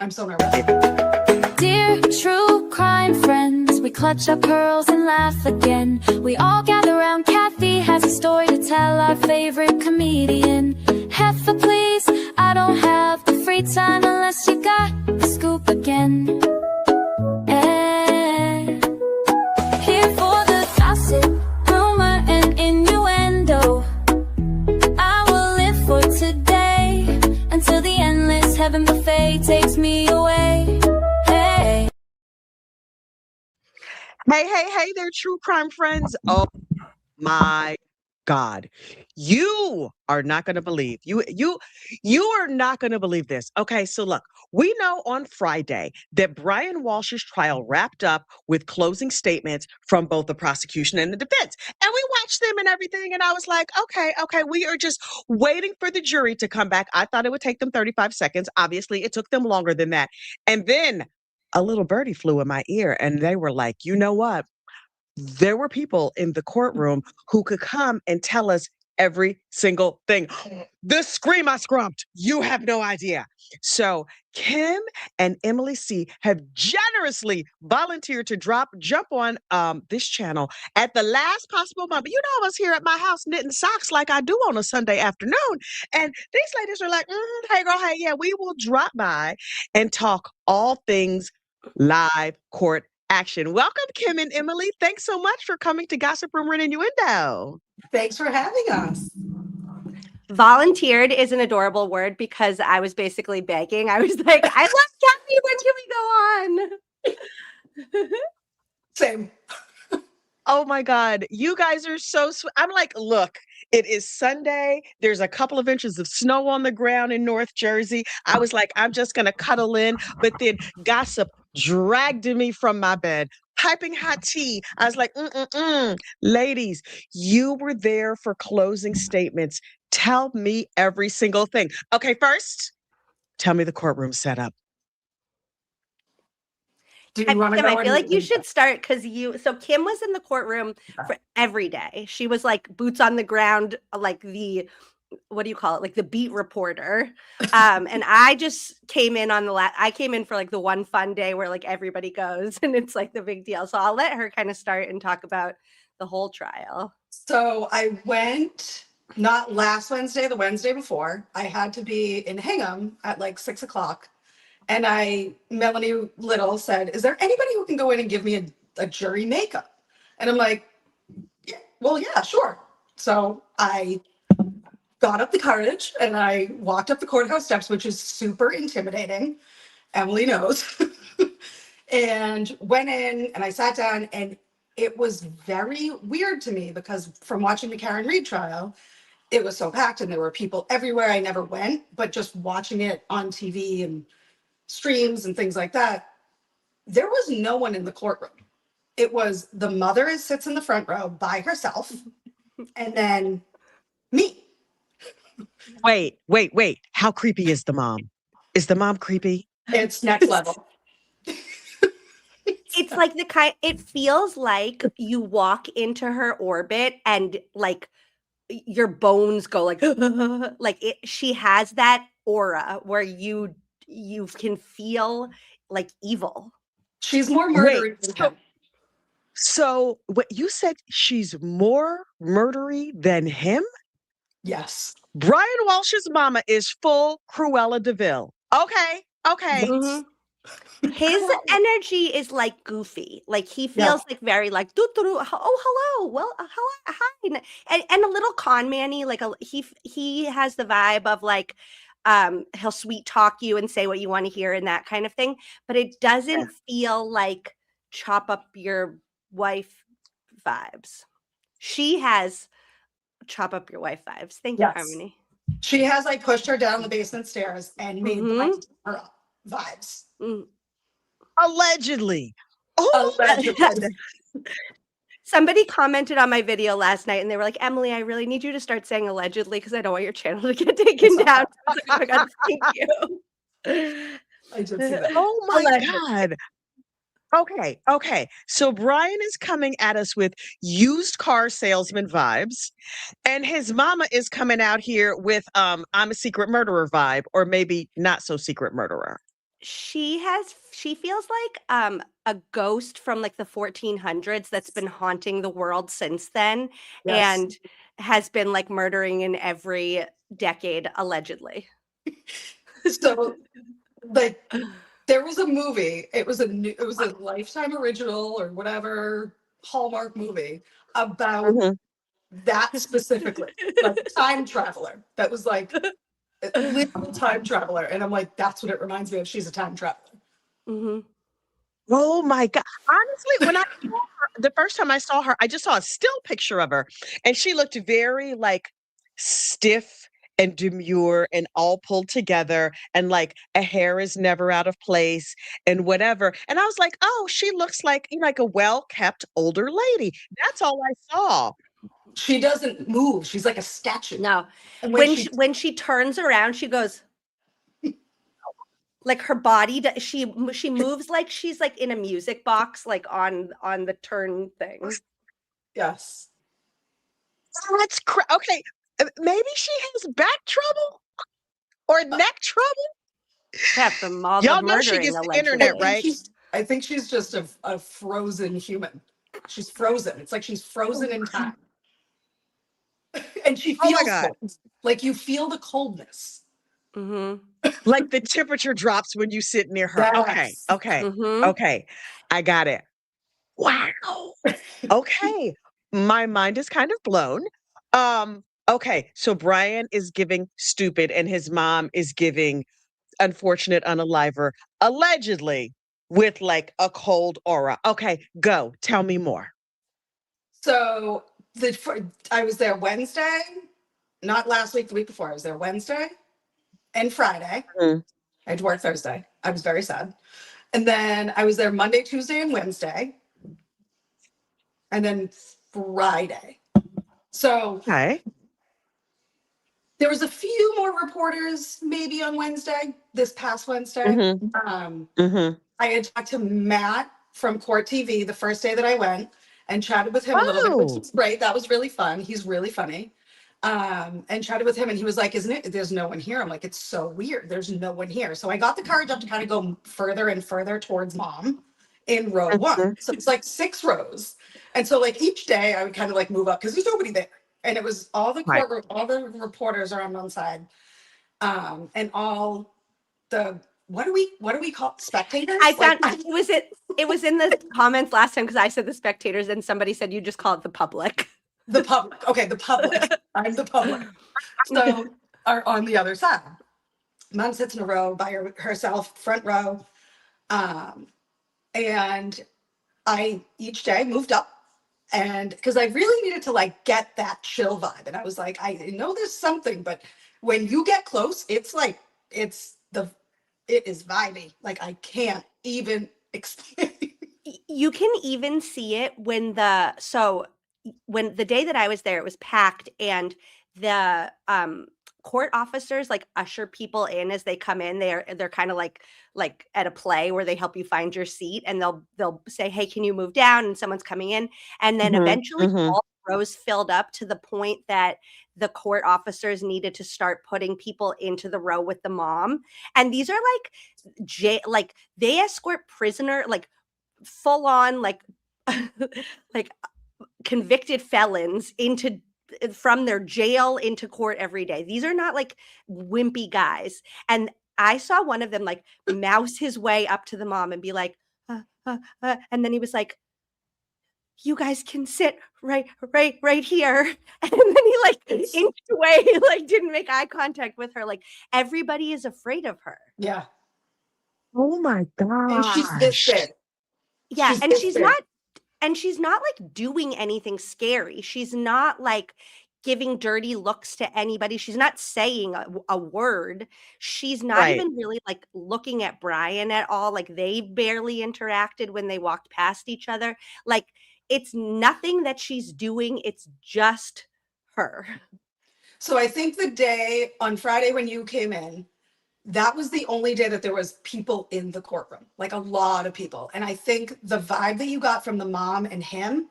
I'm so nervous. Dear true crime friends, we clutch our pearls and laugh again. We all gather around, Kathy has a story to tell, our favorite comedian. Heifer, please, I don't have the free time unless you got the scoop again. Here for the gossip, rumor, and innuendo. I will live for today until the endless heaven buffet takes me away. Hey. Hey there, true crime friends. Oh my God. You are not going to believe. You are not going to believe this. Okay, so look, we know on Friday that Brian Walshe's trial wrapped up with closing statements from both the prosecution and the defense. And we watched them and everything, and I was like, okay, we are just waiting for the jury to come back. I thought it would take them 35 seconds. Obviously, it took them longer than that. And then a little birdie flew in my ear, and they were like, you know what? There were people in the courtroom who could come and tell us every single thing. The scream I scrumped, you have no idea. So Kim and Emily C have generously volunteered to jump on this channel at the last possible moment. You know, I was here at my house knitting socks like I do on a Sunday afternoon. And these ladies are like, hey girl, hey, yeah, we will drop by and talk all things live court action. Welcome, Kim and Emily. Thanks so much for coming to Gossip Room and Innuendo. Thanks for having us. Volunteered is an adorable word because I was basically begging. I was like, I love Kathy. When can we go on? Same. Oh my God. You guys are so sweet. I'm like, look, it is Sunday. There's a couple of inches of snow on the ground in North Jersey. I was like, I'm just going to cuddle in. But then gossip dragged me from my bed, piping hot tea. I was like, ladies, you were there for closing statements. Tell me every single thing. Okay, first, tell me the courtroom setup. Do you want to Kim, go I feel like you should start because so Kim was in the courtroom for every day. She was like boots on the ground, like what do you call it? Like the beat reporter. And I just came in on I came in for like the one fun day where like everybody goes and it's like the big deal. So I'll let her kind of start and talk about the whole trial. So I went not last Wednesday, the Wednesday before. I had to be in Hingham at like 6 o'clock. And Melanie Little said, is there anybody who can go in and give me a jury makeup? And I'm like, yeah, sure. So I got up the courage and I walked up the courthouse steps, which is super intimidating. Emily knows. And went in and I sat down, and it was very weird to me because from watching the Karen Reed trial, it was so packed and there were people everywhere. I never went, but just watching it on TV and streams and things like that, there was no one in the courtroom. It was the mother sits in the front row by herself, and then me. Wait. How creepy is the mom? Is the mom creepy? It's next level. It's like it feels like you walk into her orbit and like your bones go like, she has that aura where you can feel like evil. She's more murdery than him. So what you said, she's more murdery than him? Yes. Brian Walsh's mama is full Cruella DeVille. Okay. Mm-hmm. His energy is like goofy. Like he feels like very like oh hello, well hello, hi, and a little con manny. Like he has the vibe of like he'll sweet talk you and say what you want to hear and that kind of thing. But it doesn't feel like chop up your wife vibes. She has chop up your wife vibes. Thank you, Harmony. She has like pushed her down the basement stairs and made her up vibes. Allegedly. Oh, allegedly. Somebody commented on my video last night and they were like, Emily, I really need you to start saying allegedly because I don't want your channel to get taken down. I was like, oh my God, thank you. I did see that. Oh my God. Okay. So Brian is coming at us with used car salesman vibes, and his mama is coming out here with I'm a secret murderer vibe, or maybe not so secret murderer. she feels like a ghost from like the 1400s that's been haunting the world since then, Yes. and has been like murdering in every decade allegedly. So like there was a movie, it was a Lifetime original or whatever Hallmark movie about Mhm. that specifically, like time traveler. That was like a literal time traveler. And I'm like, that's what it reminds me of. She's a time traveler. Hmm. Oh my God. Honestly, when I saw her, the first time I saw her, I just saw a still picture of her, and she looked very like stiff and demure and all pulled together, and like a hair is never out of place and whatever. And I was like, oh, she looks like, you know, like a well-kept older lady. That's all I saw. She doesn't move. She's like a statue. No, And when she when she turns around, she goes like her body. She moves like she's like in a music box, like on the turn thing. yes. Okay. Maybe she has back trouble or neck trouble. Yeah, from all the Y'all know she murdering gets the internet, allegedly. right? I think she's just a frozen human. She's frozen. It's like she's frozen in time. And she Oh my feels God. cold. Like you feel the coldness. Hmm. Like the temperature drops when you sit near her. Okay, Yes. okay, Hmm. okay. I got it. Wow. Okay. My mind is kind of blown. Okay, so Brian is giving stupid and his mom is giving unfortunate unaliver, allegedly with like a cold aura. Okay, go. Tell me more. So I was there Wednesday, not last week, the week before. I was there Wednesday and Friday. Mhm. I had to work Thursday. I was very sad. And then I was there Monday, Tuesday, and Wednesday, and then Friday. So Okay. there was a few more reporters maybe on Wednesday, this past Wednesday. Mm-hmm. Mm-hmm. I had talked to Matt from Court TV the first day that I went and chatted with him a little bit, which Oh. was great. That was really fun. He's really funny. And chatted with him, and he was like, "Isn't it? There's no one here." I'm like, "It's so weird. There's no one here." So I got the courage up to kind of go further and further towards mom in row one. Mhm. So it's like 6 rows. And so like each day I would kind of like move up because there's nobody there. And it was Right. all the reporters are on one side. And all the what do we call spectators? I Like found it was in the comments last time because I said the spectators and somebody said you just call it the public. the public. Okay, the public. I'm the public. So are on the other side. Mom sits in a row by herself, front row. And I each day moved up, and because I really needed to like get that chill vibe. And I was like, I know there's something, but when you get close, it's like it is vibey. Like I can't even explain. You can even see it when when the day that I was there, it was packed, and the court officers like usher people in as they come in. They're kind of like at a play where they help you find your seat, and they'll say, "Hey, can you move down?" And someone's coming in, and then Mhm. eventually Mhm. all the rows filled up to the point that the court officers needed to start putting people into the row with the mom. And these are like they escort prisoner like full on like convicted felons into from their jail into court every day. These are not like wimpy guys. And I saw one of them like mouse his way up to the mom and be like, and then he was like, "You guys can sit right here." And then he like inched away, like didn't make eye contact with her. Like everybody is afraid of her. Yeah. Oh my And she's this gosh. big. Yeah, She's this big. and she's not like doing anything scary. She's not like giving dirty looks to anybody. She's not saying a word. She's not Right. even really like looking at Brian at all. Like they barely interacted when they walked past each other. Like it's nothing that she's doing. It's just her. So I think the day on Friday when you came in, that was the only day that there was people in the courtroom, like a lot of people. And I think the vibe that you got from the mom and him,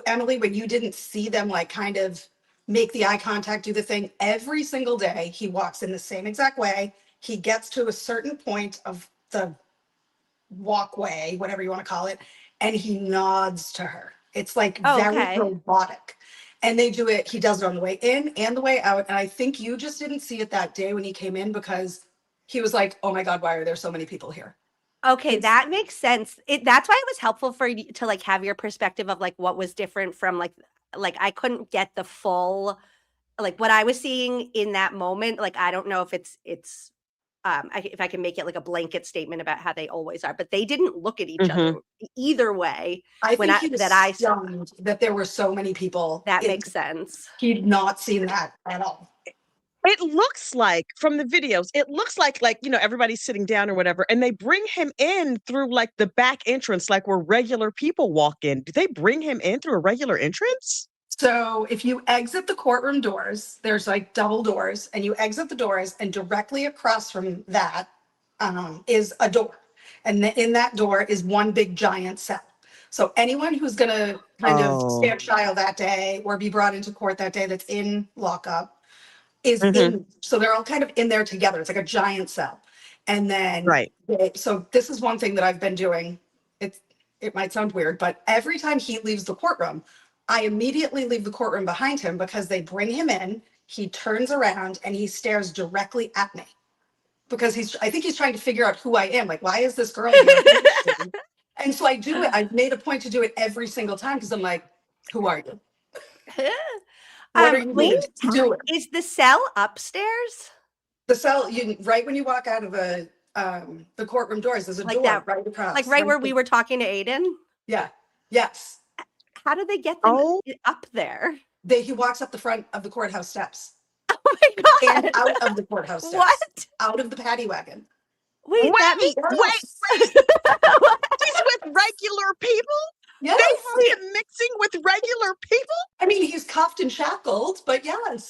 Emily, when you didn't see them like kind of make the eye contact, do the thing, every single day he walks in the same exact way. He gets to a certain point of the walkway, whatever you want to call it, and he nods to her. It's like Oh, very okay. robotic. And they do it, he does it on the way in and the way out. And I think you just didn't see it that day when he came in because he was like, oh my God, why are there so many people here? Okay, It's that makes sense. That's why it was helpful for you to like have your perspective of like what was different from like I couldn't get the full like what I was seeing in that moment. Like I don't know if it's if I can make it like a blanket statement about how they always are, but they didn't look at each other either way I when think he was that I saw. stunned that there were so many people. That makes sense. He'd not seen that at all. It looks like from the videos, it looks like, you know, everybody's sitting down or whatever, and they bring him in through like the back entrance, like where regular people walk in. Do they bring him in through a regular entrance? So if you exit the courtroom doors, there's like double doors, and you exit the doors, and directly across from that is a door. And in that door is one big giant cell. So anyone who's going to kind of Oh. stand trial that day or be brought into court that day that's in lockup is Mhm. in. So they're all kind of in there together. It's like a giant cell. And then, Right. so this is one thing that I've been doing. It might sound weird, but every time he leaves the courtroom, I immediately leave the courtroom behind him because they bring him in, he turns around and he stares directly at me because I think he's trying to figure out who I am. Like, why is this girl here? And so I do it. I've made a point to do it every single time because I'm like, who are you? What are you wait, doing? is the cell upstairs? The cell, right when you walk out of the courtroom doors, there's a Like door that, right across. like right where we were talking to Aiden? Yeah. Yes. How did they get them Oh. up there? He walks up the front of the courthouse steps Oh my God. and out of the courthouse steps. What? Out of the paddy wagon. Wait, that means Yes. He's with regular people? Yes. They have him mixing with regular people? I mean, he's cuffed and shackled, but yes.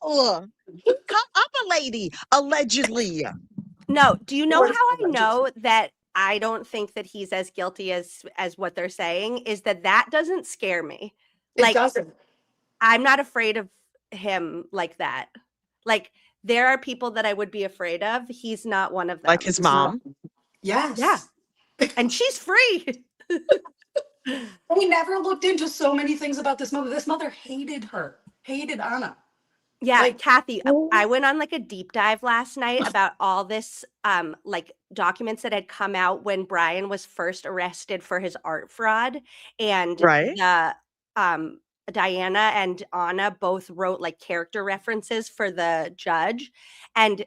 Still. Come up a lady, allegedly. No, do you know Or- how I know that I don't think that he's as guilty as what they're saying is that doesn't scare me. It Like doesn't. I'm not afraid of him like that. Like there are people that I would be afraid of. He's not one of them. Like his mom? Yes. Yeah. And she's free. We never looked into so many things about this mother. This mother hated her, hated Anna. Yeah, Like, Kathy, I went on like a deep dive last night about all this like documents that had come out when Brian was first arrested for his art fraud. And Right. the Diana and Anna both wrote like character references for the judge. And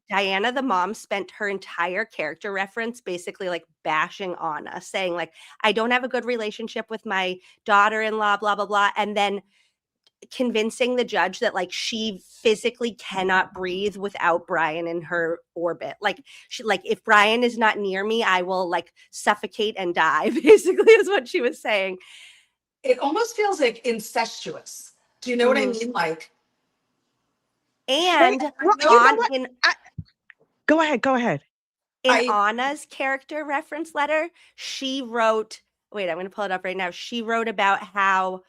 Diana, the mom, spent her entire character reference basically like bashing Anna, saying like, I don't have a good relationship with my daughter-in-law, blah, blah, blah. And then convincing the judge that like she physically cannot breathe without Brian in her orbit. Like she, like if Brian is not near me, I will like suffocate and die, basically is what she was saying. It almost feels like incestuous. Do you know what I mean? Like, and Well, you know what? Go ahead. In Anna's character reference letter, she wrote, wait, I'm going to pull it up right now. She wrote about how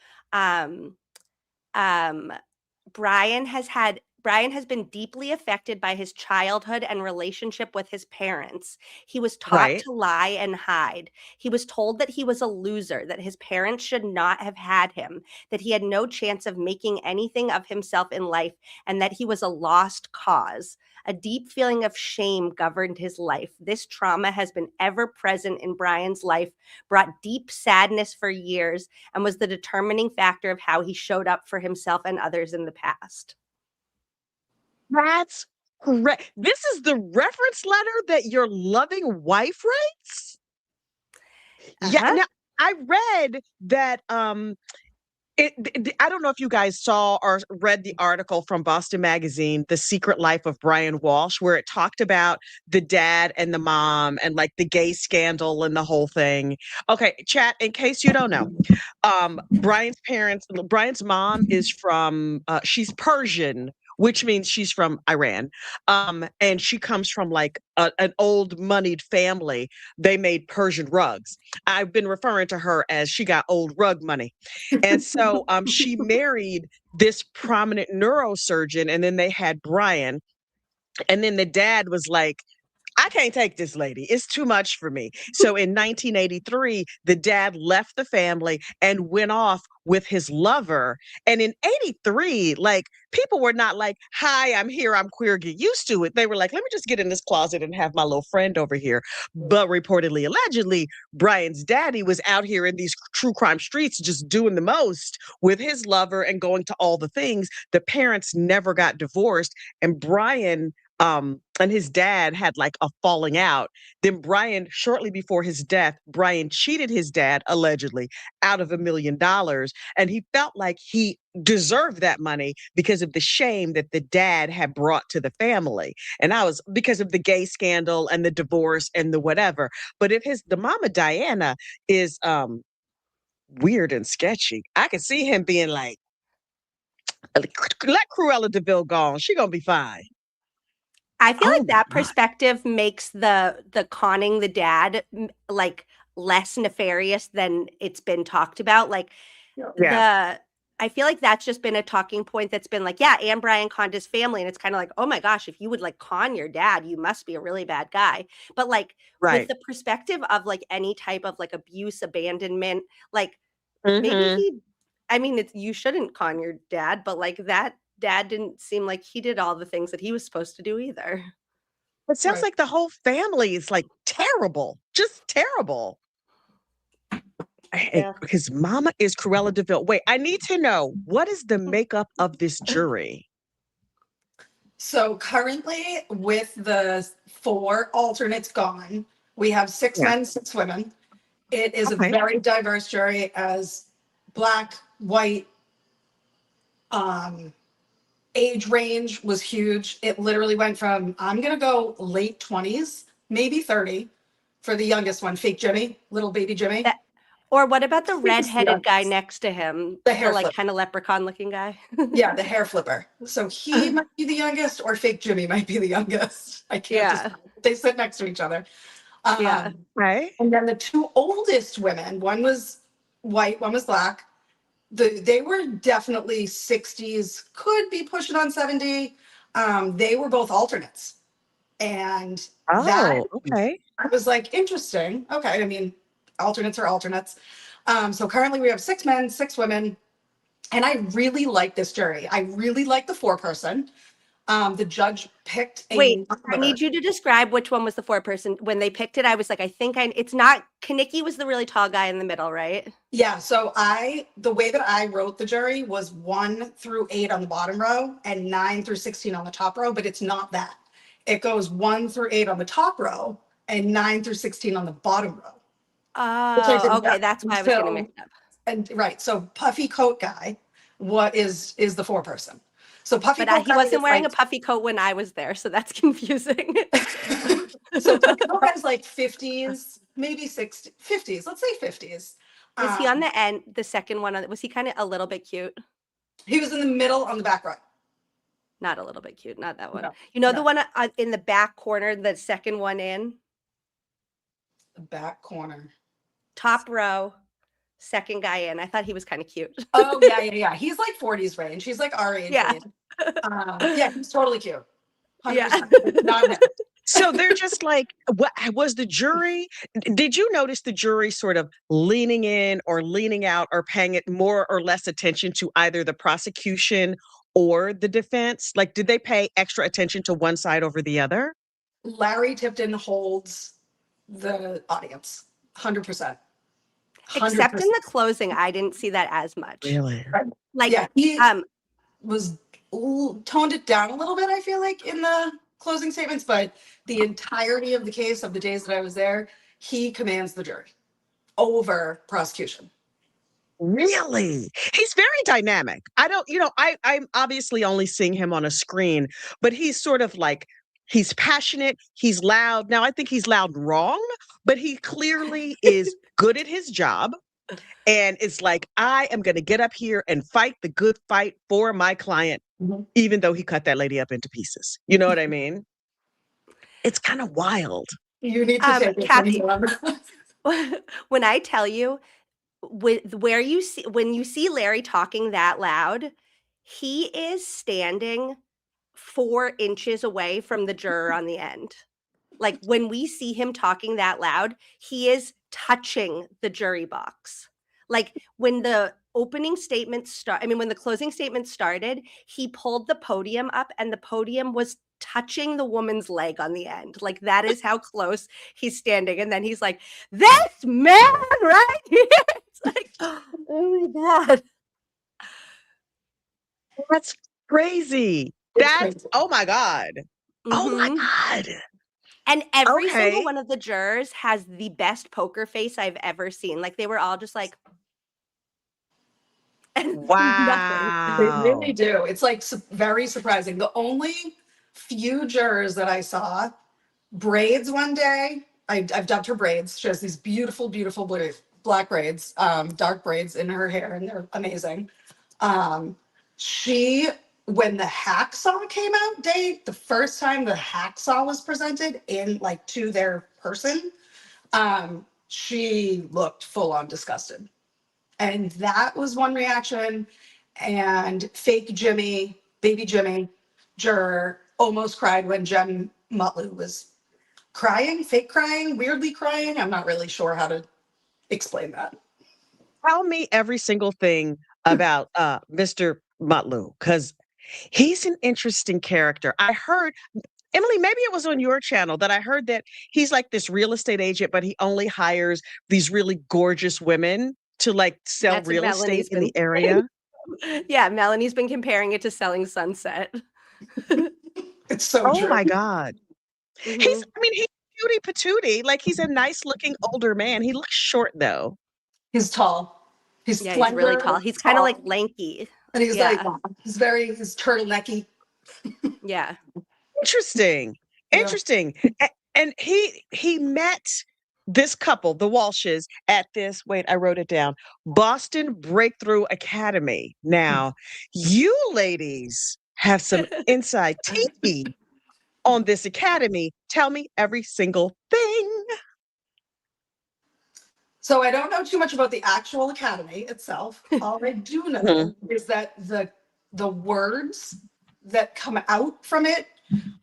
Brian has been deeply affected by his childhood and relationship with his parents. He was taught to lie and hide. He was told that he was a loser, that his parents should not have had him, that he had no chance of making anything of himself in life, and that he was a lost cause. A deep feeling of shame governed his life. This trauma has been ever present in Brian's life, brought deep sadness for years, and was the determining factor of how he showed up for himself and others in the past. That's correct. This is the reference letter that your loving wife writes? Yeah. Now, I read that I don't know if you guys saw or read the article from Boston Magazine, The Secret Life of Brian Walshe, where it talked about the dad and the mom and like the gay scandal and the whole thing. Okay, chat, in case you don't know, Brian's mom is from, she's Persian, which means she's from Iran. And she comes from like an old moneyed family. They made Persian rugs. I've been referring to her as she got old rug money. And so she married this prominent neurosurgeon, and then they had Brian. And then the dad was like, I can't take this lady. It's too much for me. So in 1983, the dad left the family and went off with his lover. And in 83, like people were not like, hi, I'm here, I'm queer, get used to it. They were like, let me just get in this closet and have my little friend over here. But reportedly, allegedly, Brian's daddy was out here in these true crime streets just doing the most with his lover and going to all the things. The parents never got divorced. And Brian and his dad had like a falling out. Then Brian, shortly before his death, Brian cheated his dad allegedly out of $1 million. And he felt like he deserved that money because of the shame that the dad had brought to the family. And I was because of the gay scandal and the divorce and the whatever. But if the mama Diana is weird and sketchy, I could see him being like, let Cruella DeVille go on. She gonna be fine. I feel Oh like that my God. perspective makes the conning the dad like less nefarious than it's been talked about. Like Yeah. I feel like that's just been a talking point that's been like, yeah, and Brian conned his family. And it's kind of like, oh my gosh, if you would like con your dad, you must be a really bad guy. But like with Right. the perspective of like any type of like abuse, abandonment, like Mhm. I mean, you shouldn't con your dad, but like that dad didn't seem like he did all the things that he was supposed to do either. It sounds Right. like the whole family is like terrible, just terrible. Yeah. His mama is Cruella DeVille. Wait, I need to know, what is the makeup of this jury? So currently, with the 4 alternates gone, we have 6 Yeah. men, 6 women. It is a Okay. very diverse jury as black, white, age range was huge. It literally went from, I'm going to go late 20s, maybe 30 for the youngest one, fake Jimmy, little baby Jimmy. That or what about the He was the redheaded guy youngest. next to him? The The hair like flip. kind of leprechaun looking guy? Yeah, the hair flipper. So he might be the youngest, or fake Jimmy might be the youngest. I can't Yeah. decide. They sit next to each other. Yeah. Right. And then the 2 oldest women, one was white, one was black. They were definitely 60s, could be pushing on 70. They were both alternates. And that Oh, okay. I was like, interesting. Okay, I mean, alternates are alternates. So currently we have 6 men, 6 women, and I really like this jury. I really like the 4-person. The judge picked a Wait, I number. need you to describe which one was the 4-person. When they picked it, I was like, it's not Kaniki was the really tall guy in the middle, right? Yeah, so the way that I wrote the jury was 1 through 8 on the bottom row and 9 through 16 on the top row, but it's not that. It goes 1 through 8 on the top row and 9 through 16 on the bottom row. Which I Oh, did okay. not. That's why I was getting So, mixed up. and right, so puffy coat guy, what is the 4-person? So puffy But coat he guy wasn't is wearing a like, puffy coat when I was there, so that's confusing. so puffy coat guy is like 50s, maybe 60s, 50s, let's say 50s. Was he on the end, the second one? Was he kind of a little bit cute? He was in the middle on the back row. Not a little bit cute, not that one. No, You know no. the one in the back corner, the second one in? The back corner. Top row, second guy in. I thought he was kind of cute. Oh yeah. He's like 40s range. He's like our age Yeah. range. Yeah, he's totally cute. 100%. Yeah. Not him. So they're just like, what was the jury? Did you notice the jury sort of leaning in or leaning out or paying it more or less attention to either the prosecution or the defense? Like, did they pay extra attention to one side over the other? Larry Tipton holds the audience. 100%. Except in the closing, I didn't see that as much. Really? Like, Yeah, he was toned it down a little bit, I feel like, in the closing statements, but the entirety of the case of the days that I was there, he commands the jury over prosecution. Really? He's very dynamic. I don't, I'm obviously only seeing him on a screen, but he's sort of like, he's passionate, he's loud. Now, I think he's loud wrong, but he clearly is good at his job. And it's like, I am going to get up here and fight the good fight for my client, even though he cut that lady up into pieces. You know what I mean? It's kind of wild. You need to take it Kathy, from him. when I tell you, when you see Larry talking that loud, he is standing 4 inches away from the juror on the end. Like when we see him talking that loud, he is touching the jury box. Like when the opening statement when the closing statement started, he pulled the podium up and the podium was touching the woman's leg on the end. Like that is how close he's standing. And then he's like, this man right here. It's like, oh my God. That's crazy. It's crazy. Oh my God. Oh my Mhm. God. And every Okay. single one of the jurors has the best poker face I've ever seen. Like they were all just like, and nothing. They Wow. really do. It's like very surprising. The only few jurors that I saw, braids one day. I've dubbed her braids. She has these beautiful, beautiful black braids, dark braids in her hair, and they're amazing. She, when the hacksaw came out, the first time the hacksaw was presented in like to their person, she looked full on disgusted. And that was one reaction. And fake Jimmy, baby Jimmy, juror, almost cried when Jem Mutlu was crying, fake crying, weirdly crying. I'm not really sure how to explain that. Tell me every single thing about Mr. Mutlu, because he's an interesting character. I heard, Emily, maybe it was on your channel that I heard that he's like this real estate agent, but he only hires these really gorgeous women to like sell That's what real estate Melanie's in the been area. Yeah, Melanie's been comparing it to Selling Sunset. It's so Oh true. my God. Mhm. He's cutie patootie. Like he's a nice looking older man. He looks short though. He's tall. He's Yeah, slender. he's really tall. He's kind of like lanky. And he's Yeah. like, he's turtlenecky. Yeah. Interesting. Yeah. Interesting. And he met this couple, the Walshes, at this, wait, I wrote it down, Boston Breakthrough Academy. Now, you ladies have some inside tea on this academy. Tell me every single thing. So I don't know too much about the actual academy itself. All I do know is that the words that come out from it,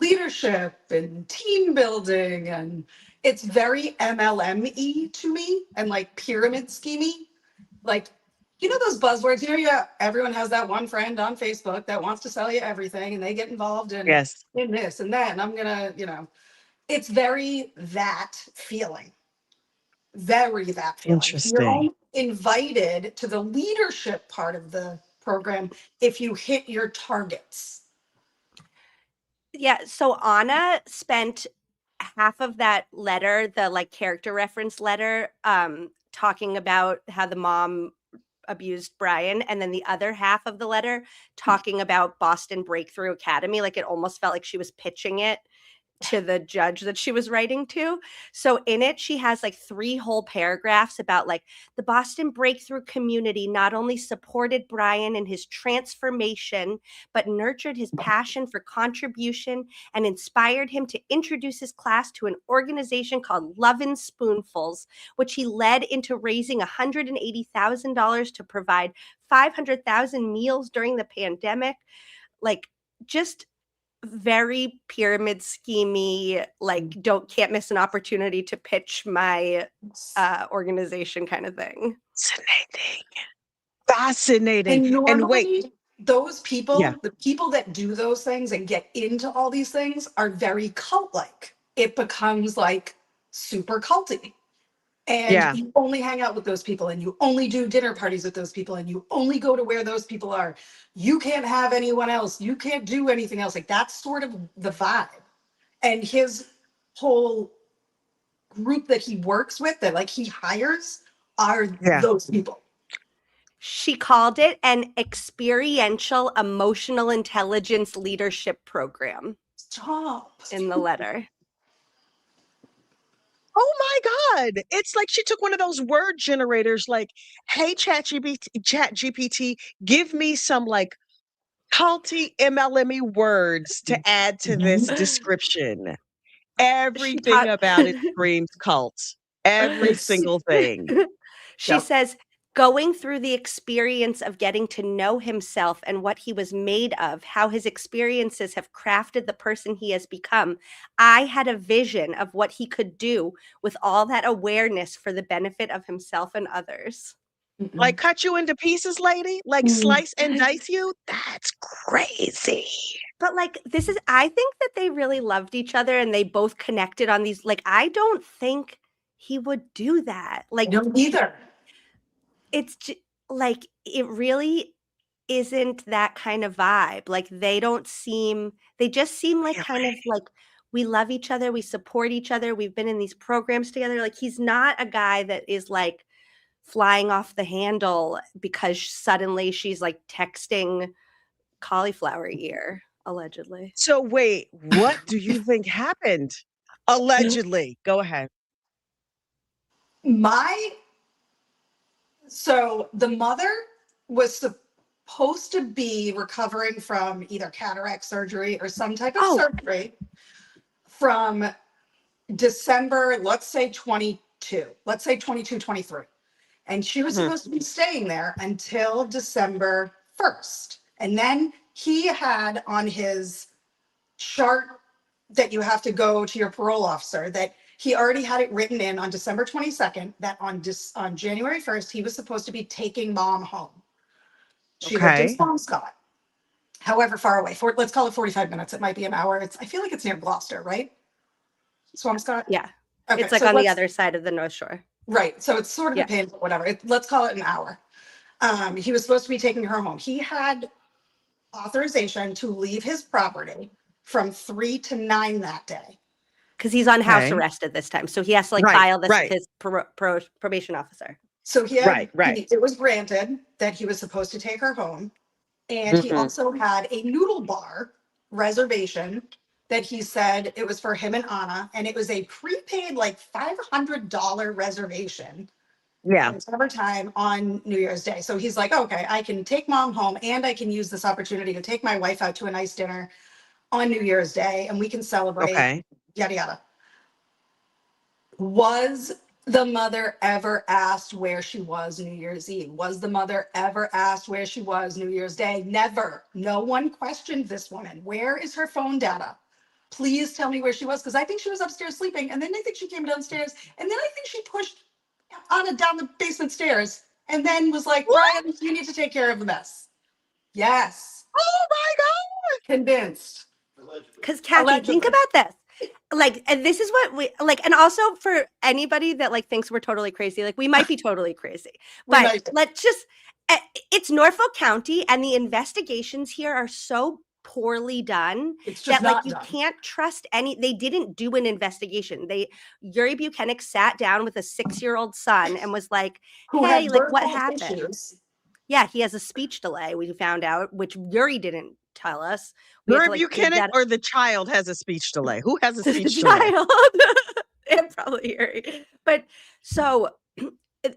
leadership and team building, and it's very MLM-y to me and like pyramid schemey. Like, you know those buzzwords, yeah, everyone has that one friend on Facebook that wants to sell you everything and they get involved in Yes. this and that. And I'm gonna, it's very that feeling. Very that feeling. You're Interesting. only invited to the leadership part of the program if you hit your targets. Yeah, so Anna spent half of that letter, the like character reference letter, talking about how the mom abused Brian, and then the other half of the letter talking about Boston Breakthrough Academy. Like it almost felt like she was pitching it to the judge that she was writing to. So in it, she has like 3 whole paragraphs about like the Boston Breakthrough community not only supported Brian in his transformation, but nurtured his passion for contribution and inspired him to introduce his class to an organization called Lovin' Spoonfuls, which he led into raising $180,000 to provide 500,000 meals during the pandemic. Like just very pyramid schemey, like can't miss an opportunity to pitch my organization kind of thing. Fascinating. And And normally, wait, those people, yeah. the people that do those things and get into all these things are very cult-like. It becomes like super culty. And Yeah. you only hang out with those people and you only do dinner parties with those people and you only go to where those people are. You can't have anyone else. You can't do anything else. Like that's sort of the vibe. And his whole group that he works with, that like he hires, are those people. She called it an experiential emotional intelligence leadership program. Stop. In the letter. Oh my God. It's like she took one of those word generators, like, hey, ChatGPT, give me some like culty MLM words to add to this description. Everything about it screams cult. Every single thing. She says, going through the experience of getting to know himself and what he was made of, how his experiences have crafted the person he has become. I had a vision of what he could do with all that awareness for the benefit of himself and others. Like cut you into pieces, lady? Like slice and dice you? That's crazy. But like I think that they really loved each other and they both connected on these. Like, I don't think he would do that. Like, No, either. it's like, it really isn't that kind of vibe. Like, they just seem like kind of like, we love each other, we support each other, we've been in these programs together. Like, he's not a guy that is like flying off the handle because suddenly she's like texting cauliflower ear, allegedly. So wait, what do you think happened? Allegedly. Go ahead. So the mother was supposed to be recovering from either cataract surgery or some type of surgery from December, let's say 22, 23. And she was supposed to be staying there until December 1st. And then he had on his chart that you have to go to your parole officer that he already had it written in on December 22nd that on January 1st, he was supposed to be taking mom home. She lived in Swampscott, however far away. Let's call it 45 minutes. It might be an hour. I feel like it's near Gloucester, right? Swampscott? Yeah. Okay, it's like on the other side of the North Shore. Right. So it's sort of a pain, but whatever. Let's call it an hour. He was supposed to be taking her home. He had authorization to leave his property from 3 to 9 that day. Because he's on house arrest at this time. So he has to like file this with his probation officer. So it was granted that he was supposed to take her home. And he also had a noodle bar reservation that he said it was for him and Anna. And it was a prepaid like $500 reservation. Yeah. Every time on New Year's Day. So he's like, okay, I can take mom home and I can use this opportunity to take my wife out to a nice dinner on New Year's Day and we can celebrate, yada, yada. Was the mother ever asked where she was New Year's Eve? Was the mother ever asked where she was New Year's Day? Never. No one questioned this woman. Where is her phone data? Please tell me where she was, because I think she was upstairs sleeping and then I think she came downstairs and then I think she pushed Anna down the basement stairs and then was like, Brian, you need to take care of the mess. Yes. Oh my God. Convinced. Because Kathy, think about this. Like, and this is what we like, and also for anybody that like thinks we're totally crazy, like we might be totally crazy, but let's just, it's Norfolk County and the investigations here are so poorly done that like you can't trust they didn't do an investigation. Yuri Buchanan sat down with a 6-year-old son and was like, hey, like what happened? Yeah, he has a speech delay, we found out, which Yuri didn't tell us. Yuri Buchanan or the child has a speech delay? Who has a speech the delay? Child. And probably Yuri. But so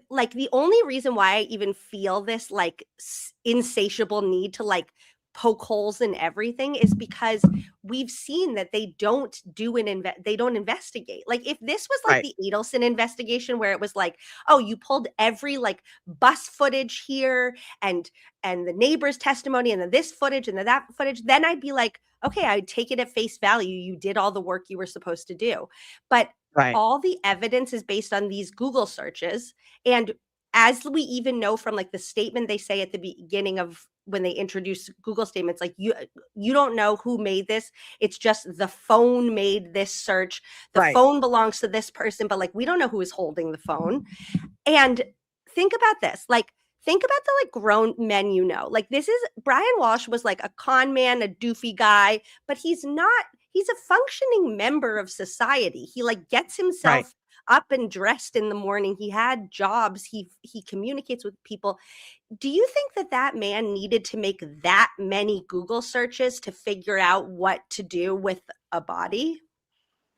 like the only reason why I even feel this like insatiable need to like poke holes in everything is because we've seen that they don't investigate. Like if this was like the Adelson investigation where it was like, oh, you pulled every like bus footage here and the neighbor's testimony and then this footage and then that footage, then I'd be like, okay, I'd take it at face value. You did all the work you were supposed to do. But all the evidence is based on these Google searches. And as we even know from like the statement they say at the beginning of when they introduce Google statements, like you don't know who made this. It's just the phone made this search. The phone belongs to this person, but like we don't know who is holding the phone. And think about this, like think about the like grown men, you know, like this is Brian Walshe was like a con man, a doofy guy, but he's a functioning member of society. He like gets himself up and dressed in the morning. He had jobs. He communicates with people. Do you think that man needed to make that many Google searches to figure out what to do with a body?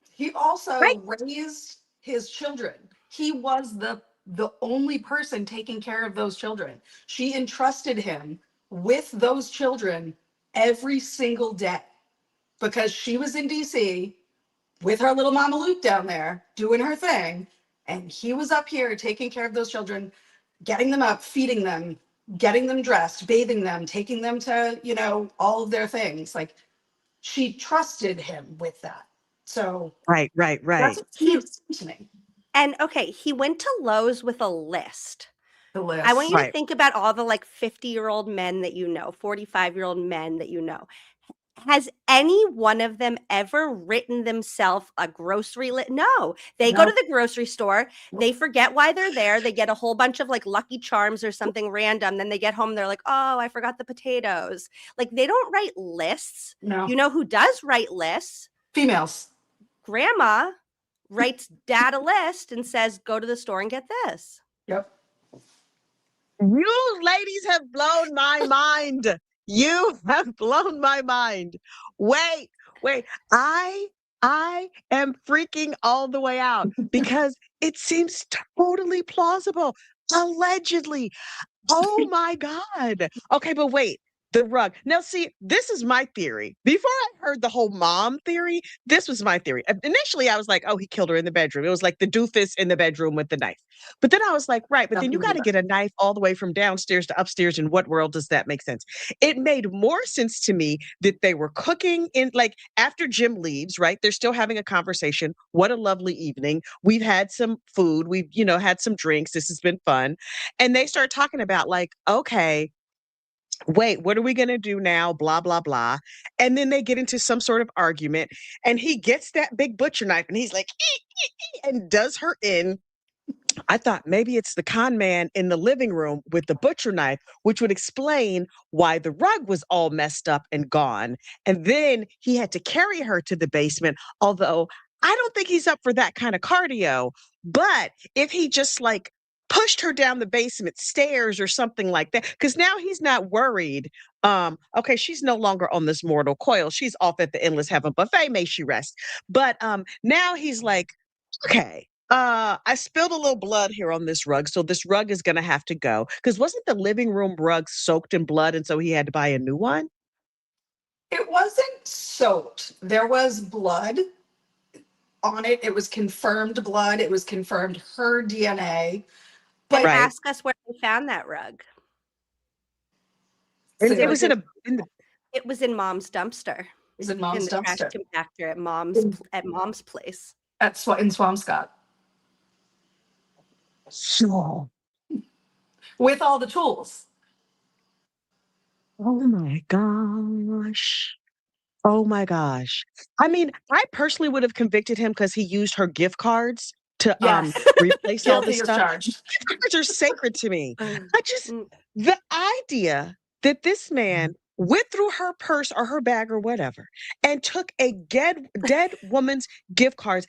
He also raised his children. He was the only person taking care of those children. She entrusted him with those children every single day because she was in DC with her little mama Luke down there doing her thing. And he was up here taking care of those children getting them up, feeding them, getting them dressed, bathing them, taking them to, you know, all of their things. Like she trusted him with that. So Right. that's what seems to me. And okay, he went to Lowe's with a list. The I want list. you to Right. think about all the like 50-year-old men that you know, 45-year-old men that you know. Has any one of them ever written themselves a grocery list? No. They go No. to the grocery store, they forget why they're there, they get a whole bunch of like Lucky Charms or something random, then they get home, they're like, oh, I forgot the potatoes. Like they don't write lists. No. You know who does write lists? Females. Grandma writes dad a list and says, go to the store and get this. Yep. You ladies have blown my mind. You have blown my mind. Wait. I am freaking all the way out because it seems totally plausible. Allegedly. Oh my God. Okay, but wait. The rug. Now, see, this is my theory. Before I heard the whole mom theory, this was my theory. Initially, I was like, oh, he killed her in the bedroom. It was like the doofus in the bedroom with the knife. But then I was like, right, but then you Nothing got to to get a knife all the way from downstairs to upstairs. In what world does that make sense? It made more sense to me that they were cooking in, like, after Jim leaves, right? They're still having a conversation. What a lovely evening. We've had some food. We've, had some drinks. This has been fun. And they start talking about, like, okay, wait, what are we going to do now? Blah, blah, blah. And then they get into some sort of argument. And he gets that big butcher knife and he's like, and does her in. I thought maybe it's the con man in the living room with the butcher knife, which would explain why the rug was all messed up and gone. And then he had to carry her to the basement, although I don't think he's up for that kind of cardio. But if he just like pushed her down the basement stairs or something like that, because now he's not worried. Okay, she's no longer on this mortal coil. She's off at the endless heaven buffet, may she rest. But now he's like, okay, I spilled a little blood here on this rug, so this rug is gonna have to go. Because wasn't the living room rug soaked in blood, and so he had to buy a new one? It wasn't soaked. There was blood on it. It was confirmed blood. It was confirmed her DNA. But Right. ask us where they found that rug. And So it was in the It was in mom's dumpster. it was in In mom's the trash dumpster compactor at mom's place. in Swampscott so. with all the tools. Oh my gosh. Oh my gosh. I mean, I personally would have convicted him because he used her gift cards to Yes. replace all Guilty this as stuff. charged. Gift cards are sacred to me. I just Mm. the idea that this man went through her purse or her bag or whatever and took a dead woman's gift cards.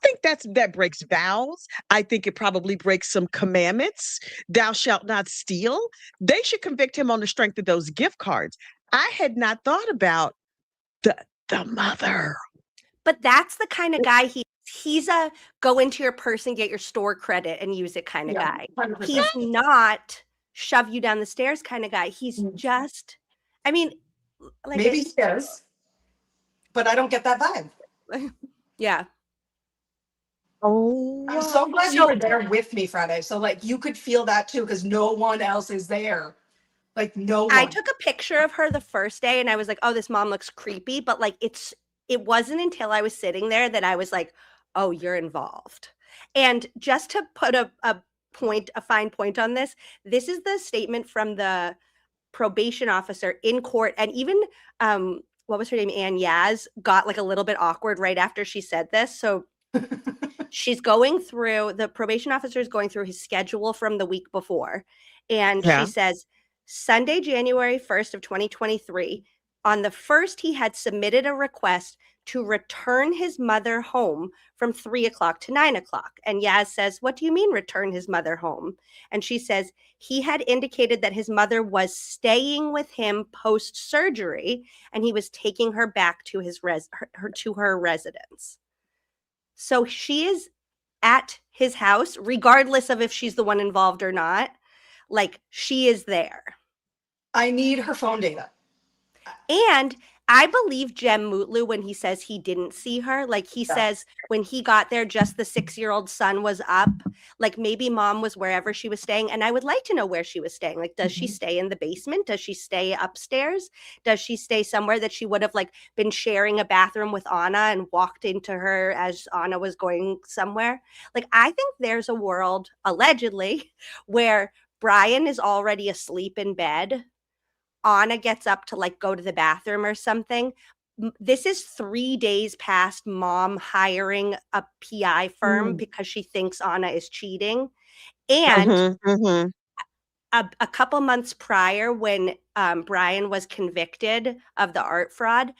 I think that breaks vows. I think it probably breaks some commandments. Thou shalt not steal. They should convict him on the strength of those gift cards. I had not thought about the mother. But that's the kind of guy he's a go into your purse and get your store credit and use it kind of Yeah, guy. 100%. He's not shove you down the stairs kind of guy. He's Mm. just, I mean, like Maybe he is, but I don't get that vibe. yeah. Oh, I'm so glad you were there with me Friday. So like you could feel that too, because no one else is there. Like no one. I took a picture of her the first day and I was like, oh, this mom looks creepy. But like it wasn't until I was sitting there that I was like, oh, you're involved. And just to put a fine point on this is the statement from the probation officer in court. And even what was her name? Ann Yaz got like a little bit awkward right after she said this. So she's going through, the probation officer is going through his schedule from the week before. And Yeah. she says, Sunday, January 1st of 2023, on the 1st, he had submitted a request to return his mother home from 3 o'clock to 9 o'clock. And Yaz says, what do you mean return his mother home? And she says, he had indicated that his mother was staying with him post-surgery and he was taking her back to her residence. So she is at his house, regardless of if she's the one involved or not. Like she is there. I need her phone data. And I believe Jem Mutlu when he says he didn't see her. Like he says when he got there, just the 6-year-old son was up. Like maybe mom was wherever she was staying. And I would like to know where she was staying. Like, does she stay in the basement? Does she stay upstairs? Does she stay somewhere that she would have like been sharing a bathroom with Anna and walked into her as Anna was going somewhere? Like, I think there's a world, allegedly, where Brian is already asleep in bed. Anna gets up to like go to the bathroom or something. This is 3 days past mom hiring a PI firm because she thinks Anna is cheating. And a couple months prior, when Brian was convicted of the art fraud,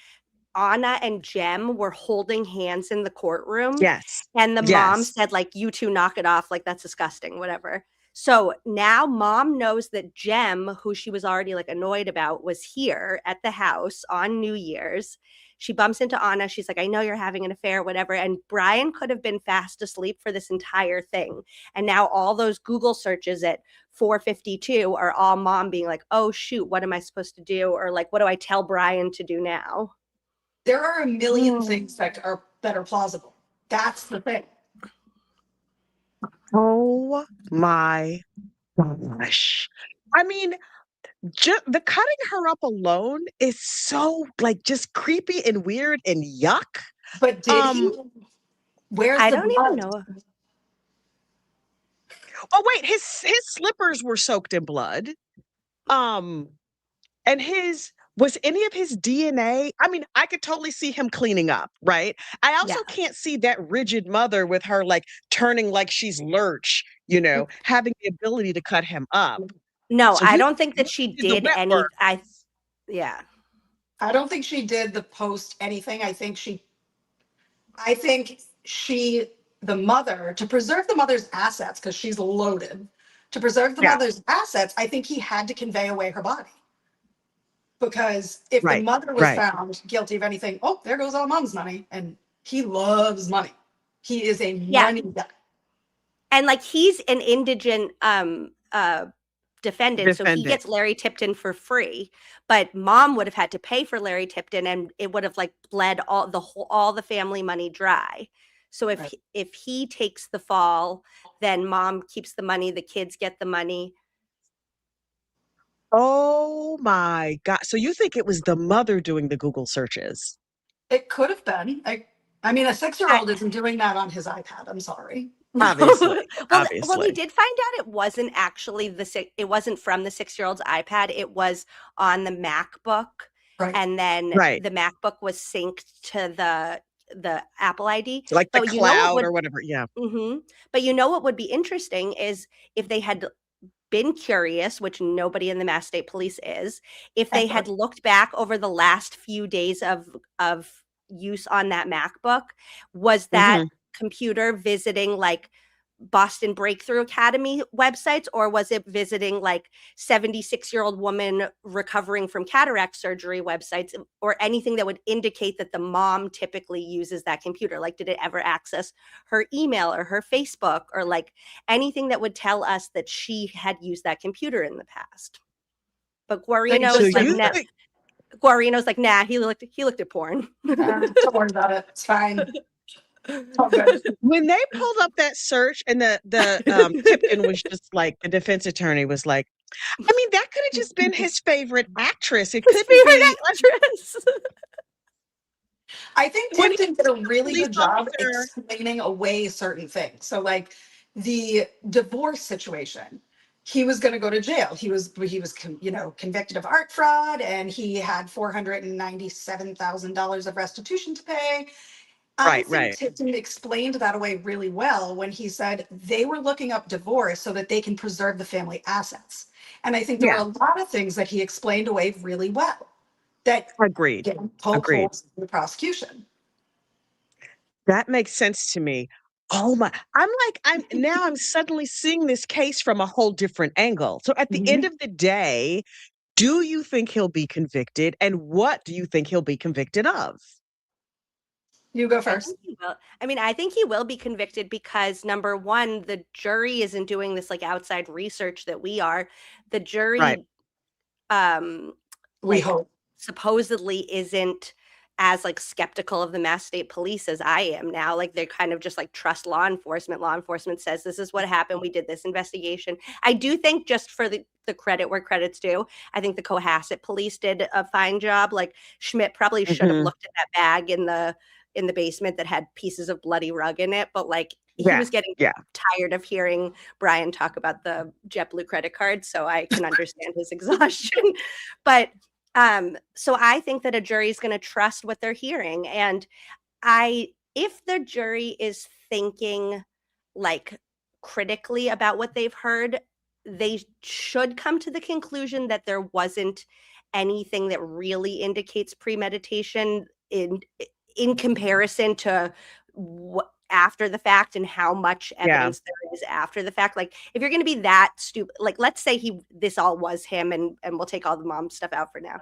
Anna and Jem were holding hands in the courtroom. Yes. And the mom said, like, you two knock it off. Like, that's disgusting, whatever. So now mom knows that Jem, who she was already like annoyed about, was here at the house on New Year's. She bumps into Anna. She's like, I know you're having an affair, whatever. And Brian could have been fast asleep for this entire thing. And now all those Google searches at 4:52 are all mom being like, oh, shoot, what am I supposed to do? Or like, what do I tell Brian to do now? There are a million things that are plausible. That's the thing. Oh my gosh. I mean, the cutting her up alone is so like just creepy and weird and yuck. But did he? Where's I the don't blood? even know. Oh wait, his slippers were soaked in blood. And was any of his DNA? I mean, I could totally see him cleaning up, right? I also can't see that rigid mother with her like turning like she's Lurch, having the ability to cut him up. No, So I don't think that she did any. work. I don't think she did the post anything. I think the mother, to preserve the mother's assets, because she's loaded, to preserve the mother's assets, I think he had to convey away her body. Because if the mother was found guilty of anything, oh, there goes all mom's money. And he loves money. He is a money guy. And like he's an indigent defendant, so he gets Larry Tipton for free. But mom would have had to pay for Larry Tipton, and it would have like bled all the family money dry. So if he takes the fall, then mom keeps the money, the kids get the money. Oh my God. So you think it was the mother doing the Google searches? It could have been. I mean, a 6-year-old isn't doing that on his iPad. I'm sorry. Obviously. Well, they did find out it wasn't actually it wasn't from the 6-year-old's iPad. It was on the MacBook. Right. And then the MacBook was synced to the Apple ID. Like the cloud or whatever. Yeah. But you know what would be interesting is if they had been curious, which nobody in the Mass State Police is, if they had looked back over the last few days of use on that MacBook, was that computer visiting like Boston Breakthrough Academy websites, or was it visiting like 76-year-old woman recovering from cataract surgery websites, or anything that would indicate that the mom typically uses that computer? Like, did it ever access her email or her Facebook, or like anything that would tell us that she had used that computer in the past? But Guarino's Guarino's like, nah, he looked at porn. Don't worry about it. It's fine. Oh, good. When they pulled up that search and the Tipton was just like, the defense attorney was like, I mean, that could have just been his favorite actress. It could be actress. I think Tipton did a really good job explaining away certain things. So like the divorce situation, he was going to go to jail. He was convicted of art fraud, and he had $497,000 of restitution to pay. I think Tipton explained that away really well when he said they were looking up divorce so that they can preserve the family assets. And I think there were a lot of things that he explained away really well that poke holes in the prosecution. That makes sense to me. Oh my, I'm suddenly seeing this case from a whole different angle. So at the end of the day, do you think he'll be convicted, and what do you think he'll be convicted of? You go first. I think he will be convicted because, number one, the jury isn't doing this like outside research that we are. The jury, we hope. supposedly isn't as like skeptical of the Mass State Police as I am now. Like they're kind of just like trust law enforcement. Law enforcement says this is what happened. We did this investigation. I do think, just for the credit where credit's due, I think the Cohasset police did a fine job. Like Schmidt probably should have looked at that bag in the basement that had pieces of bloody rug in it, but like he was getting tired of hearing Brian talk about the JetBlue credit card, so I can understand his exhaustion. But so I think that a jury is going to trust what they're hearing. And if the jury is thinking like critically about what they've heard, they should come to the conclusion that there wasn't anything that really indicates premeditation in comparison to after the fact and how much evidence there is after the fact. Like if you're going to be that stupid, like let's say this all was him, and we'll take all the mom stuff out for now.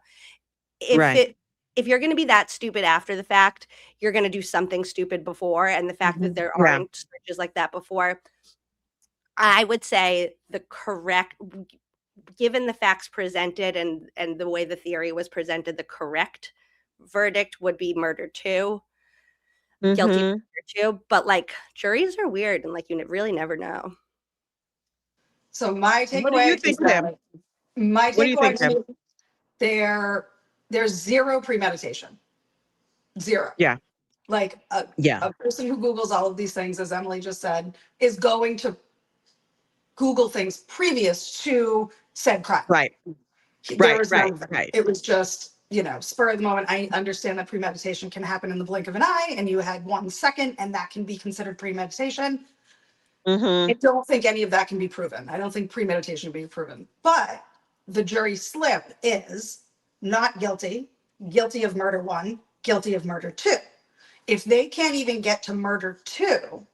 If you're going to be that stupid after the fact, you're going to do something stupid before. And the fact that there aren't searches like that before, I would say given the facts presented and the way the theory was presented, the correct verdict would be murder 2. Guilty murder 2, but like juries are weird, and like you really never know. So my takeaway, what do you think, Tim? My takeaway, there's zero premeditation. Zero. Yeah. Like a person who Googles all of these things, as Emily just said, is going to Google things previous to said crime. Right. Right. It was just, spur of the moment. I understand that premeditation can happen in the blink of an eye, and you had 1 second, and that can be considered premeditation. I don't think any of that can be proven. I don't think premeditation can be proven. But the jury slip is not guilty, guilty of murder 1, guilty of murder 2. If they can't even get to murder 2,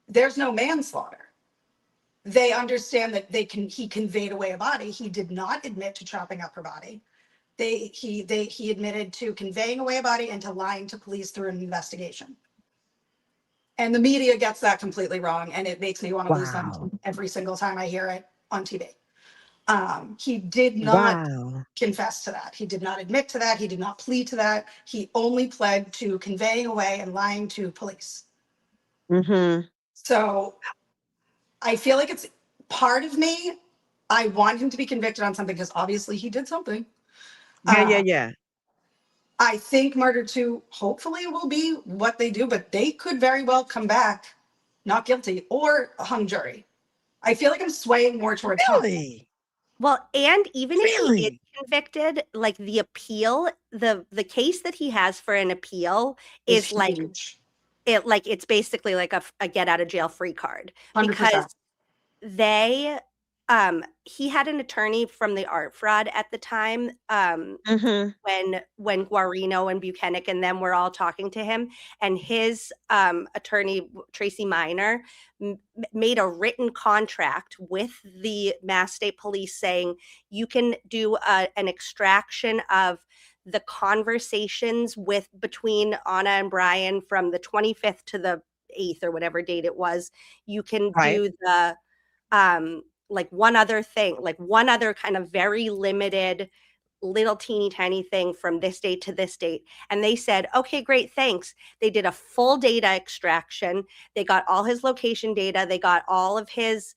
there's no manslaughter. They understand that he conveyed away a body. He did not admit to chopping up her body. He admitted to conveying away a body and to lying to police through an investigation. And the media gets that completely wrong, and it makes me want to lose them every single time I hear it on TV. He did not confess to that. He did not admit to that. He did not plead to that. He only pled to conveying away and lying to police. So I feel like it's part of me. I want him to be convicted on something because obviously he did something. Yeah. I think murder 2 hopefully will be what they do, but they could very well come back not guilty or a hung jury. I feel like I'm swaying more towards hung. Well, and even if he is convicted, like the appeal, the case that he has for an appeal is like huge. It's basically like a get out of jail free card 100%. Because he had an attorney from the art fraud at the time when Guarino and Buchanan and them were all talking to him, and his attorney Tracy Minor made a written contract with the Mass State Police saying you can do an extraction of the conversations between Anna and Brian from the 25th to the 8th or whatever date it was. You can do the like one other thing, like one other kind of very limited little teeny tiny thing from this date to this date. And they said, okay, great, thanks. They did a full data extraction. They got all his location data. They got all of his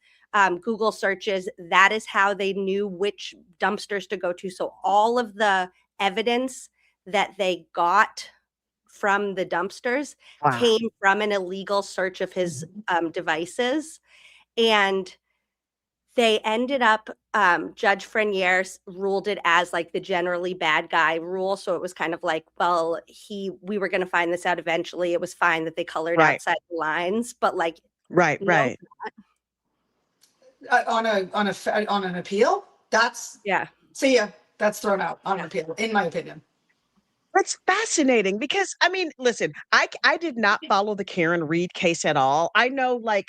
Google searches. That is how they knew which dumpsters to go to. So all of the evidence that they got from the dumpsters came from an illegal search of his devices. And they ended up, Judge Frenier ruled it as like the generally bad guy rule. So it was kind of like, well, we were going to find this out eventually. It was fine that they colored outside the lines, but like, on an appeal, that's see ya. That's thrown out on an appeal, in my opinion. That's fascinating because, I mean, listen, I did not follow the Karen Reed case at all. I know like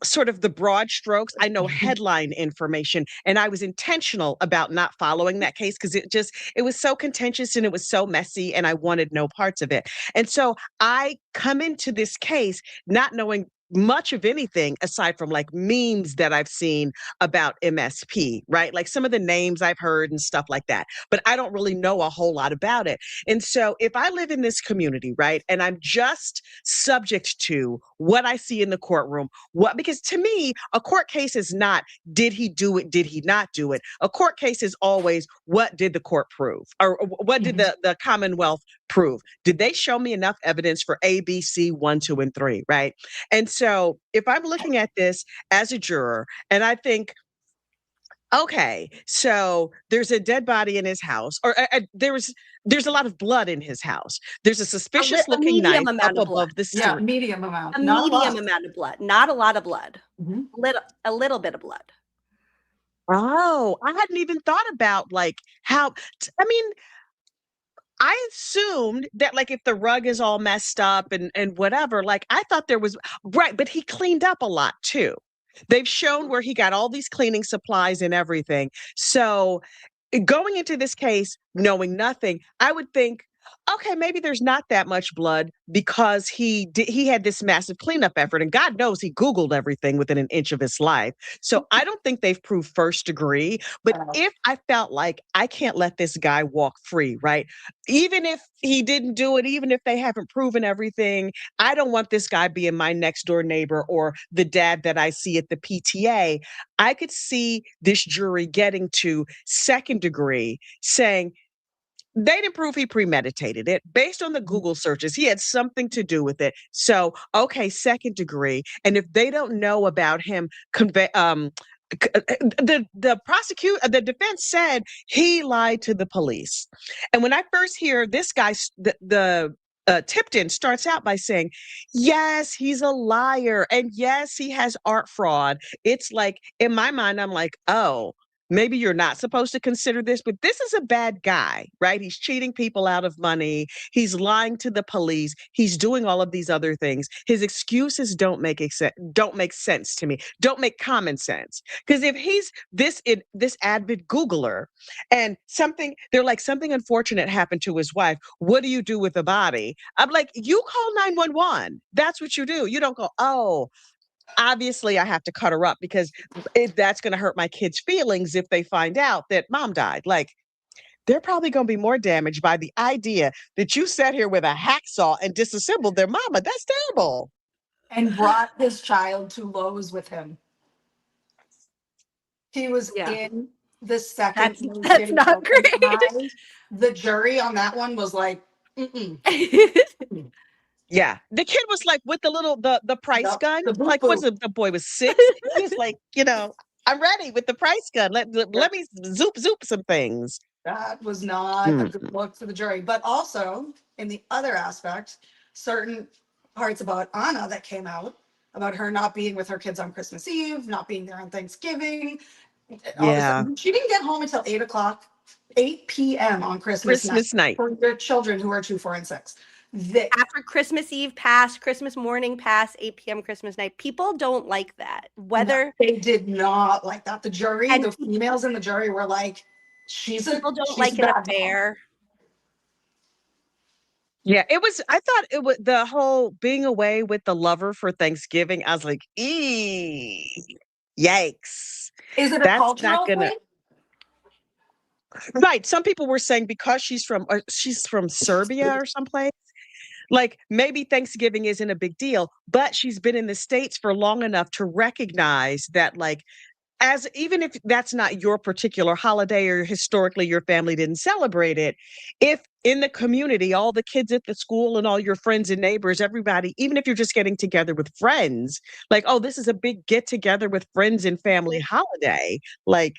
sort of the broad strokes. I know headline information, and I was intentional about not following that case because it was so contentious and it was so messy and I wanted no parts of it. And so I come into this case not knowing much of anything aside from like memes that I've seen about MSP, right? Like some of the names I've heard and stuff like that, but I don't really know a whole lot about it. And so if I live in this community, right, and I'm just subject to what I see in the courtroom, because to me, a court case is not, did he do it? Did he not do it? A court case is always, what did the court prove? Or what did the Commonwealth prove? Did they show me enough evidence for A, B, C, 1, 2, and 3, right? And so if I'm looking at this as a juror and I think, okay, so there's a dead body in his house, or there's a lot of blood in his house. There's a suspicious looking medium knife amount up of blood. above the Yeah, ceiling. medium amount. A Not a medium lot. amount of blood, not a lot of blood. Mhm. A little bit of blood. Oh, I hadn't even thought about like how, I mean, I assumed that like if the rug is all messed up and whatever, like I thought there was right, but he cleaned up a lot too. They've shown where he got all these cleaning supplies and everything. So going into this case, knowing nothing, I would think, okay, maybe there's not that much blood because he had this massive cleanup effort, and God knows he Googled everything within an inch of his life. So I don't think they've proved first degree. But if I felt like I can't let this guy walk free, right? Even if he didn't do it, even if they haven't proven everything, I don't want this guy being my next door neighbor or the dad that I see at the PTA. I could see this jury getting to second degree saying, they didn't prove he premeditated it. Based on the Google searches, he had something to do with it. So, okay, second degree. And if they don't know about him, the defense said he lied to the police. And when I first hear this guy, Tipton starts out by saying, yes, he's a liar. And yes, he has art fraud. It's like, in my mind, I'm like, oh, maybe you're not supposed to consider this, but this is a bad guy, right? He's cheating people out of money. He's lying to the police. He's doing all of these other things. His excuses don't make sense to me. Don't make common sense. Because if he's this avid Googler and they're like, something unfortunate happened to his wife. What do you do with the body? I'm like, you call 911. That's what you do. You don't go, oh, obviously I have to cut her up because that's going to hurt my kids' feelings if they find out that mom died. Like, they're probably going to be more damaged by the idea that you sat here with a hacksaw and disassembled their mama. That's terrible. And brought his child to Lowe's with him. He was in the second. That's not great. The jury on that one was like, mm-mm. Yeah. The kid was like with the price gun. Like, the boy was 6. He was like, I'm ready with the price gun. Let me zoop some things. That was not a good look for the jury. But also, in the other aspect, certain parts about Anna that came out, about her not being with her kids on Christmas Eve, not being there on Thanksgiving. Yeah. She didn't get home until 8 p.m. on Christmas night. For your children who are 2, 4, and 6. After Christmas Eve passed, Christmas morning passed, 8 p.m. Christmas night. People don't like that. They did not like that. The jury, the females in the jury were like, people don't like an affair. Yeah, I thought it was the whole being away with the lover for Thanksgiving. I was like, yikes. Is it a cultural thing? Right. Some people were saying because she's from Serbia or someplace. Like, maybe Thanksgiving isn't a big deal, but she's been in the States for long enough to recognize that, like, even if that's not your particular holiday or historically your family didn't celebrate it, if in the community, all the kids at the school and all your friends and neighbors, everybody, even if you're just getting together with friends, like, oh, this is a big get together with friends and family holiday. Like,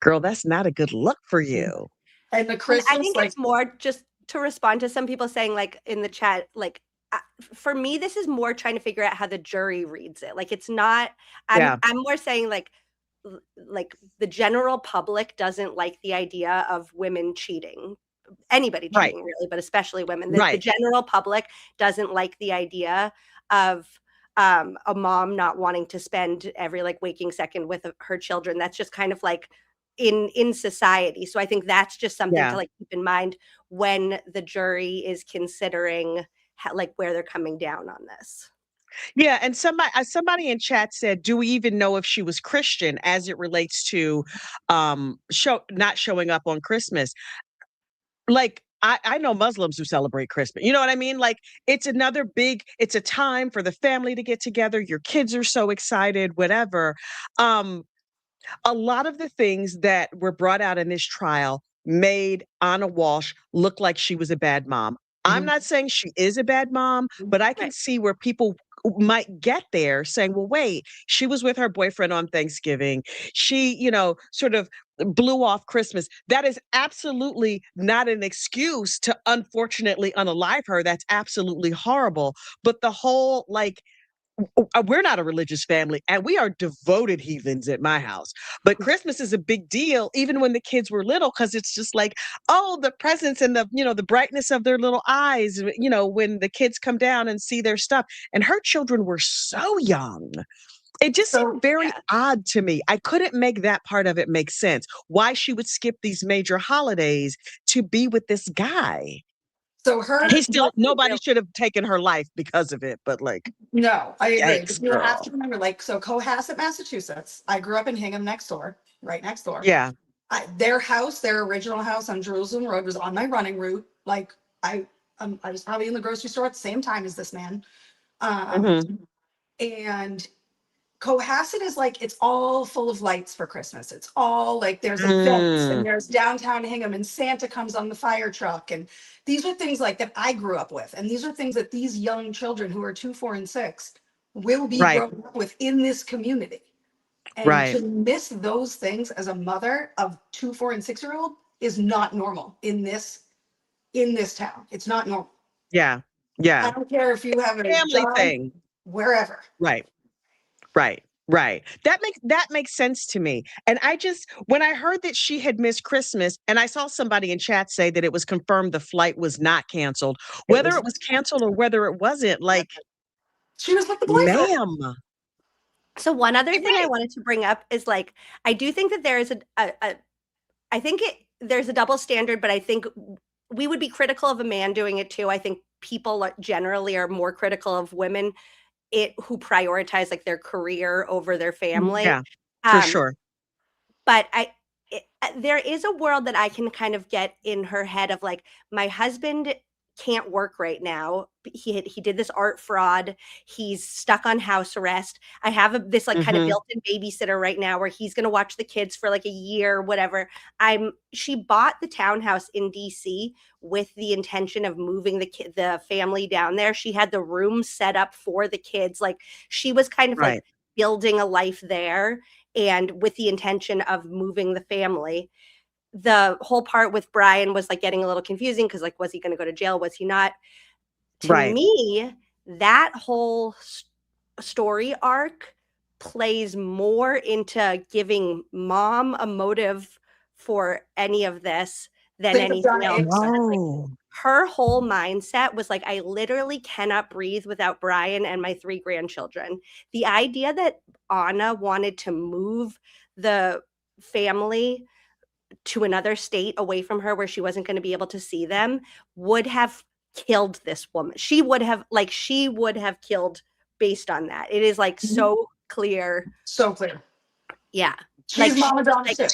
girl, that's not a good look for you. And the Christmas, I think it's more just to respond to some people saying, like, in the chat, like, for me, this is more trying to figure out how the jury reads it. Like, it's not, I'm more saying like the general public doesn't like the idea of women cheating, anybody cheating really, but especially women. The general public doesn't like the idea of a mom not wanting to spend every like waking second with her children. That's just kind of like in society. So I think that's just something to like keep in mind when the jury is considering like where they're coming down on this. Yeah, and somebody in chat said, "Do we even know if she was Christian as it relates to not showing up on Christmas?" Like I know Muslims who celebrate Christmas. You know what I mean? Like it's a time for the family to get together. Your kids are so excited, whatever. Um, a lot of the things that were brought out in this trial made Anna Walsh look like she was a bad mom. I'm Mhm. not saying she is a bad mom, but I can Right. see where people might get there saying, well, wait, she was with her boyfriend on Thanksgiving. She, sort of blew off Christmas. That is absolutely not an excuse to unfortunately unalive her. That's absolutely horrible. But the whole we're not a religious family and we are devoted heathens at my house. But Christmas is a big deal, even when the kids were little, because it's just like, oh, the presents and the brightness of their little eyes, when the kids come down and see their stuff. And her children were so young. It just seemed So, very Yeah. odd to me. I couldn't make that part of it make sense. Why she would skip these major holidays to be with this guy. so And her, it wasn't Nobody real. should have taken her life because of it, but no, I agree. yikes, But you have girl. to remember, like, so Cohasset, Massachusetts. I grew up in Hingham next door, right next door. Yeah. Their house, their original house on Jerusalem Road was on my running route. Like I was probably in the grocery store at the same time as this man. Um, Mhm. and Cohasset is like, it's all full of lights for Christmas. It's all like there's events and Mm. there's downtown Hingham and Santa comes on the fire truck. And these are things like that I grew up with. And these are things that these young children who are 2, 4, and 6 will be Right, growing up with in this community. And right. to miss those things as a mother of 2, 4, and 6-year old is not normal in this town. It's not normal. Yeah, I yeah. don't care if you have a Family job thing. wherever. Right, right, right. That makes sense to me. And when I heard that she had missed Christmas, and I saw somebody in chat say that it was confirmed the flight was not canceled, It whether was it was canceled or whether it wasn't, like, she was with the boyfriend. ma'am. So one other thing I Right. wanted to bring up is like I do think that there is I think there's a double standard, but I think we would be critical of a man doing it too. I think people generally are more critical of women who prioritize like their career over their family. Yeah, for Um, sure. but there is a world that I can kind of get in her head of like, my husband can't work right now. He did this art fraud. He's stuck on house arrest. I have this like kind of Mhm. built-in babysitter right now where he's going to watch the kids for like a year, whatever. She bought the townhouse in DC with the intention of moving the family down there. She had the room set up for the kids. Like she was kind of like Right, building a life there and with the intention of moving the family. The whole part with Brian was like getting a little confusing because like, was he going to go to jail? Was he not? To right. me, that whole story arc plays more into giving mom a motive for any of this than Think of anything Donna else. Adelson. Because, like, Oh, her whole mindset was like, I literally cannot breathe without Brian and my 3 grandchildren. The idea that Anna wanted to move the family to another state away from her where she wasn't going to be able to see them would have killed this woman. She would have killed based on that. It is like so clear. So clear. Yeah. She's Like she Mama was Donna like, too.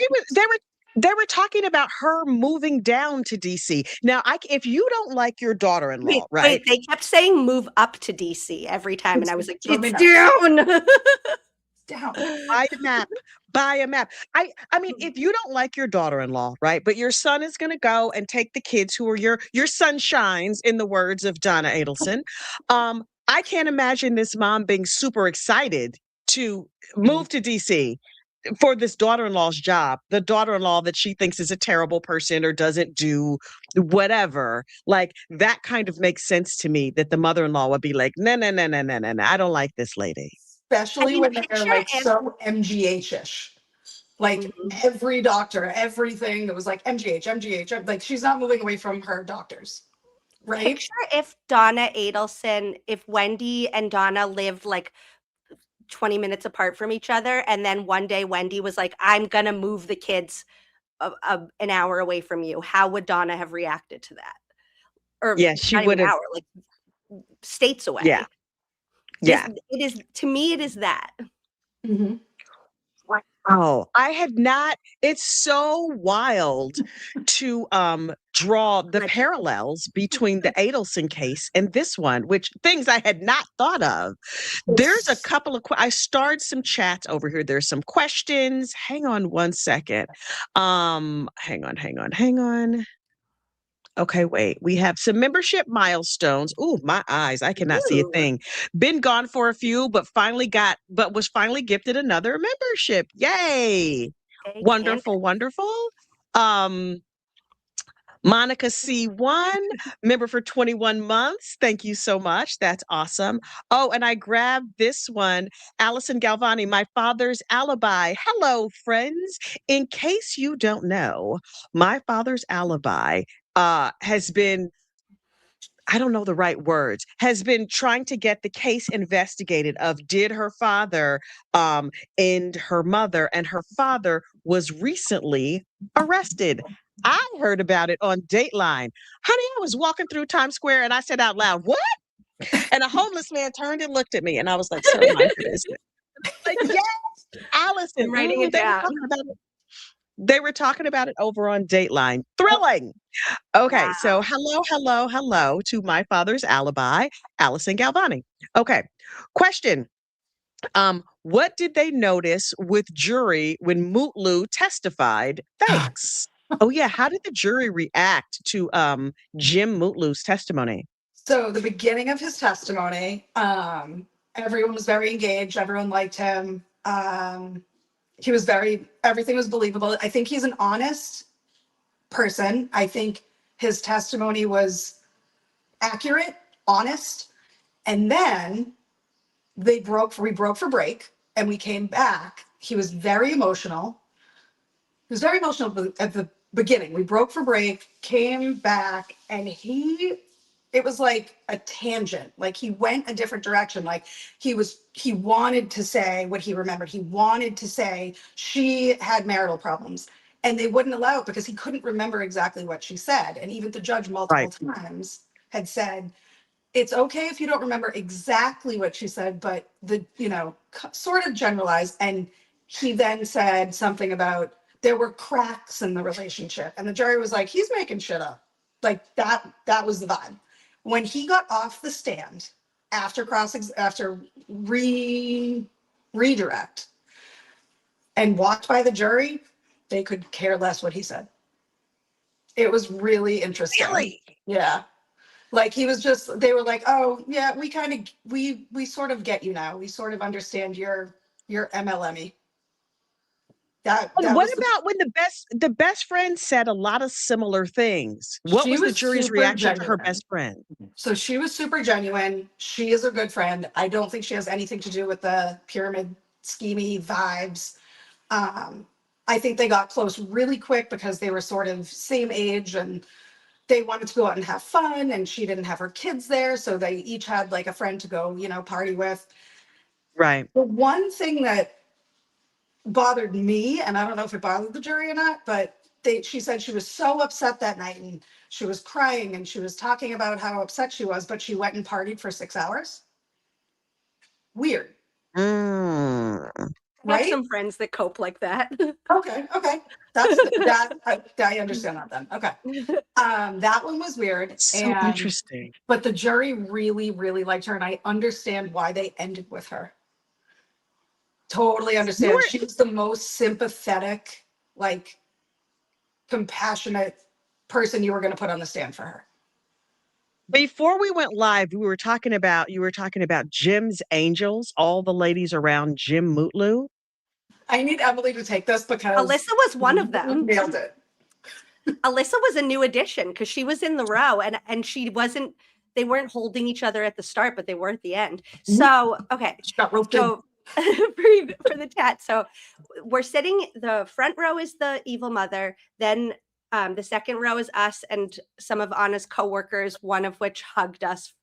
they were talking about her moving down to DC. Now, if you don't like your daughter-in-law, right? they kept saying move up to DC every time. And I was like, Drove me it's nuts. down. Down. Buy a map. Buy a map. I mean, if you don't like your daughter-in-law, right? But your son is going to go and take the kids who are your sunshines, in the words of Donna Adelson. I can't imagine this mom being super excited to move to DC for this daughter-in-law's job, the daughter-in-law that she thinks is a terrible person or doesn't do whatever. Like that kind of makes sense to me that the mother-in-law would be like, no, no, no, no, no, no, no. I don't like this lady. I Especially mean, when they're picture like if so MGH-ish. Like Mhm. every doctor, everything that was like MGH, MGH, like she's not moving away from her doctors, right? Picture if Donna Adelson, if Wendy and Donna lived like 20 minutes apart from each other. And then one day Wendy was like, I'm going to move the kids an hour away from you. How would Donna have reacted to that? Or Yeah, she not even would an have. hour, like states Yeah. away. Yeah. It is, to me, it is that. Mm-hmm. Oh, I had not. It's so wild to draw the Like, parallels between the Adelson case and this one, which things I had not thought of. There's a couple of I starred some chats over here. There's some questions. Hang on one second. Hang on. Okay, wait. We have some membership milestones. Ooh, my eyes. I cannot see a ooh, thing. Been gone for a few, but was finally gifted another membership. Yay. okay, Candace. Wonderful, wonderful. Um, Monica C1, member for 21 months. Thank you so much. That's awesome. Oh, and I grabbed this one, Allison Galvani, my father's alibi. Hello, friends. In case you don't know, my father's alibi has been, I don't know the right words, has been trying to get the case investigated of did her father end her mother, and her father was recently arrested. I heard about it on Dateline. Honey, I was walking through Times Square and I said out loud, "What?" And a homeless man turned and looked at me and I was like, "Sir, mind your business." Like, yes, Allison. I'm writing it They were down. talking about it. They were talking about it over on Dateline. Thrilling. Okay, so Wow. hello to my father's alibi, Allison Galvani. Okay, question. What did they notice with jury when Mutlu testified? Thanks. Oh yeah, how did the jury react to Jim Mutlu's testimony? So the beginning of his testimony, everyone was very engaged. Everyone liked him. He was everything was believable. I think he's an honest person. I think his testimony was accurate, honest. And then we broke for break and we came back. He was very emotional. He was very emotional at the beginning. We broke for break, came back, and it was like a tangent. Like he went a different direction. Like he wanted to say what he remembered. He wanted to say she had marital problems and they wouldn't allow it because he couldn't remember exactly what she said. And even the judge multiple Right. times had said, it's okay if you don't remember exactly what she said, but sort of generalized. And he then said something about there were cracks in the relationship. And the jury was like, he's making shit up. Like that was the vibe. When he got off the stand after redirect and walked by the jury, they could care less what he said. It was really interesting. Really? Yeah. Like they were like, oh yeah, we sort of get you now. We sort of understand your MLME. That And what was about when the best friend said a lot of similar things? What she was the was jury's super reaction to her genuine. best friend? So she was super genuine. She is a good friend. I don't think she has anything to do with the pyramid schemey vibes. I think they got close really quick because they were sort of same age and they wanted to go out and have fun, and she didn't have her kids there. So they each had like a friend to go, party with. Right. The one thing that bothered me, and I don't know if it bothered the jury or not, but she said she was so upset that night and she was crying and she was talking about how upset she was, but she went and partied for 6 hours. Weird, Mm. I have right? some friends that cope like that. Okay. That's that. I understand that then. Okay. That one was weird. So interesting. But the jury really, really liked her, and I understand why they ended with her. Totally You understand. were She was the most sympathetic, like compassionate person you were going to put on the stand for her. Before we went live, you were talking about Jim's angels, all the ladies around Jim Mutlu. I need Emily to take this because Alyssa was one of them. Nailed it. Alyssa was a new addition because she was in the row and she wasn't, they weren't holding each other at the start, but they were at the end. So, okay. She got roped in. So for the chat. So we're sitting, the front row is the evil mother. Then the second row is us and some of Anna's coworkers, one of which hugged us.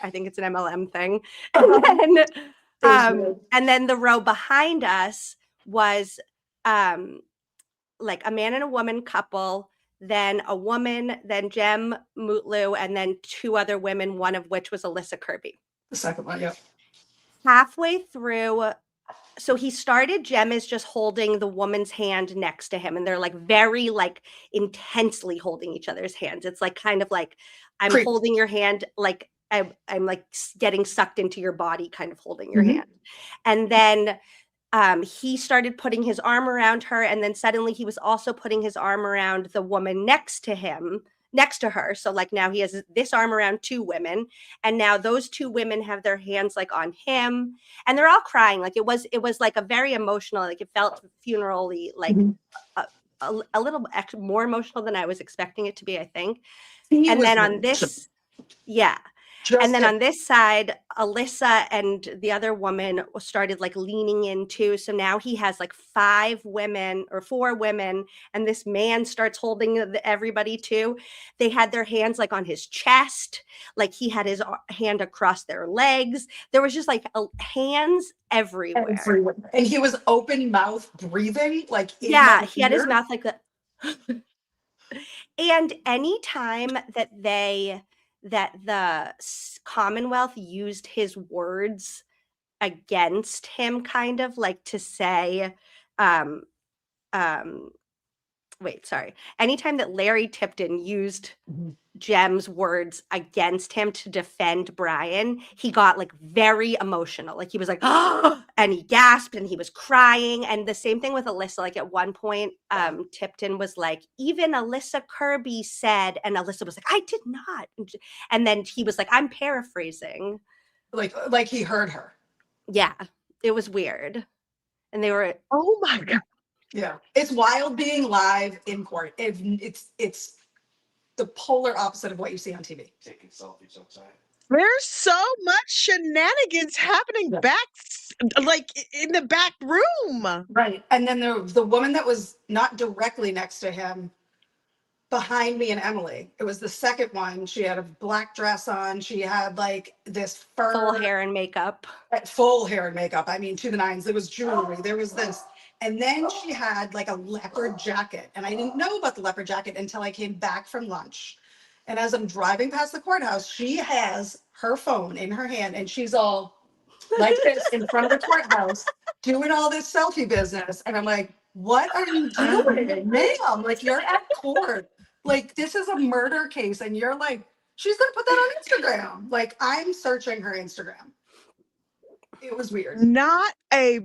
I think it's an MLM thing. And then the row behind us was like a man and a woman couple, then a woman, then Jem Mutlu, and then two other women, one of which was Alyssa Kirby. The second one, yeah. halfway through, so he started, Jem is just holding the woman's hand next to him, and they're like very like intensely holding each other's hands. It's like kind of like I'm Creep. holding your hand, like I'm like getting sucked into your body, kind of holding your hand. And then he started putting his arm around her, and then suddenly he was also putting his arm around the woman next to her. So like now he has this arm around two women, and now those two women have their hands like on him, and they're all crying. Like it was like a very emotional, like it felt funeral-y, like a little more emotional than I was expecting it to be, I think. And then on this, yeah. And then on this side, Alyssa and the other woman started like leaning in too. So now he has like 4 women, and this man starts holding everybody too. They had their hands like on his chest, like he had his hand across their legs. There was just like hands everywhere. And he was open mouth breathing, like he had his mouth like that. And anytime that the Commonwealth used his words against him, kind of like to say, anytime that Larry Tipton used Jem's words against him to defend Brian, he got like very emotional. Like he was like, oh, and he gasped and he was crying. And the same thing with Alyssa. Like at one point, Tipton was like, even Alyssa Kirby said, and Alyssa was like, I did not. And then he was like, I'm paraphrasing. Like he heard her. Yeah, it was weird. And they were, oh my God. Yeah. It's wild being live in court. It's the polar opposite of what you see on TV. Taking selfies outside. There's so much shenanigans happening back, like in the back room. Right. And then the woman that was not directly next to him, behind me and Emily, it was the second one. She had a black dress on. She had like this full hair and makeup. Full hair and makeup. I mean, to the nines. There was jewelry. There was this. And then she had like a leopard jacket. And I didn't know about the leopard jacket until I came back from lunch. And as I'm driving past the courthouse, she has her phone in her hand and she's all like this in front of the courthouse doing all this selfie business. And I'm like, what are you doing, ma'am? Like, you're at court. Like, this is a murder case. And you're like, she's going to put that on Instagram. Like, I'm searching her Instagram. It was weird. Not a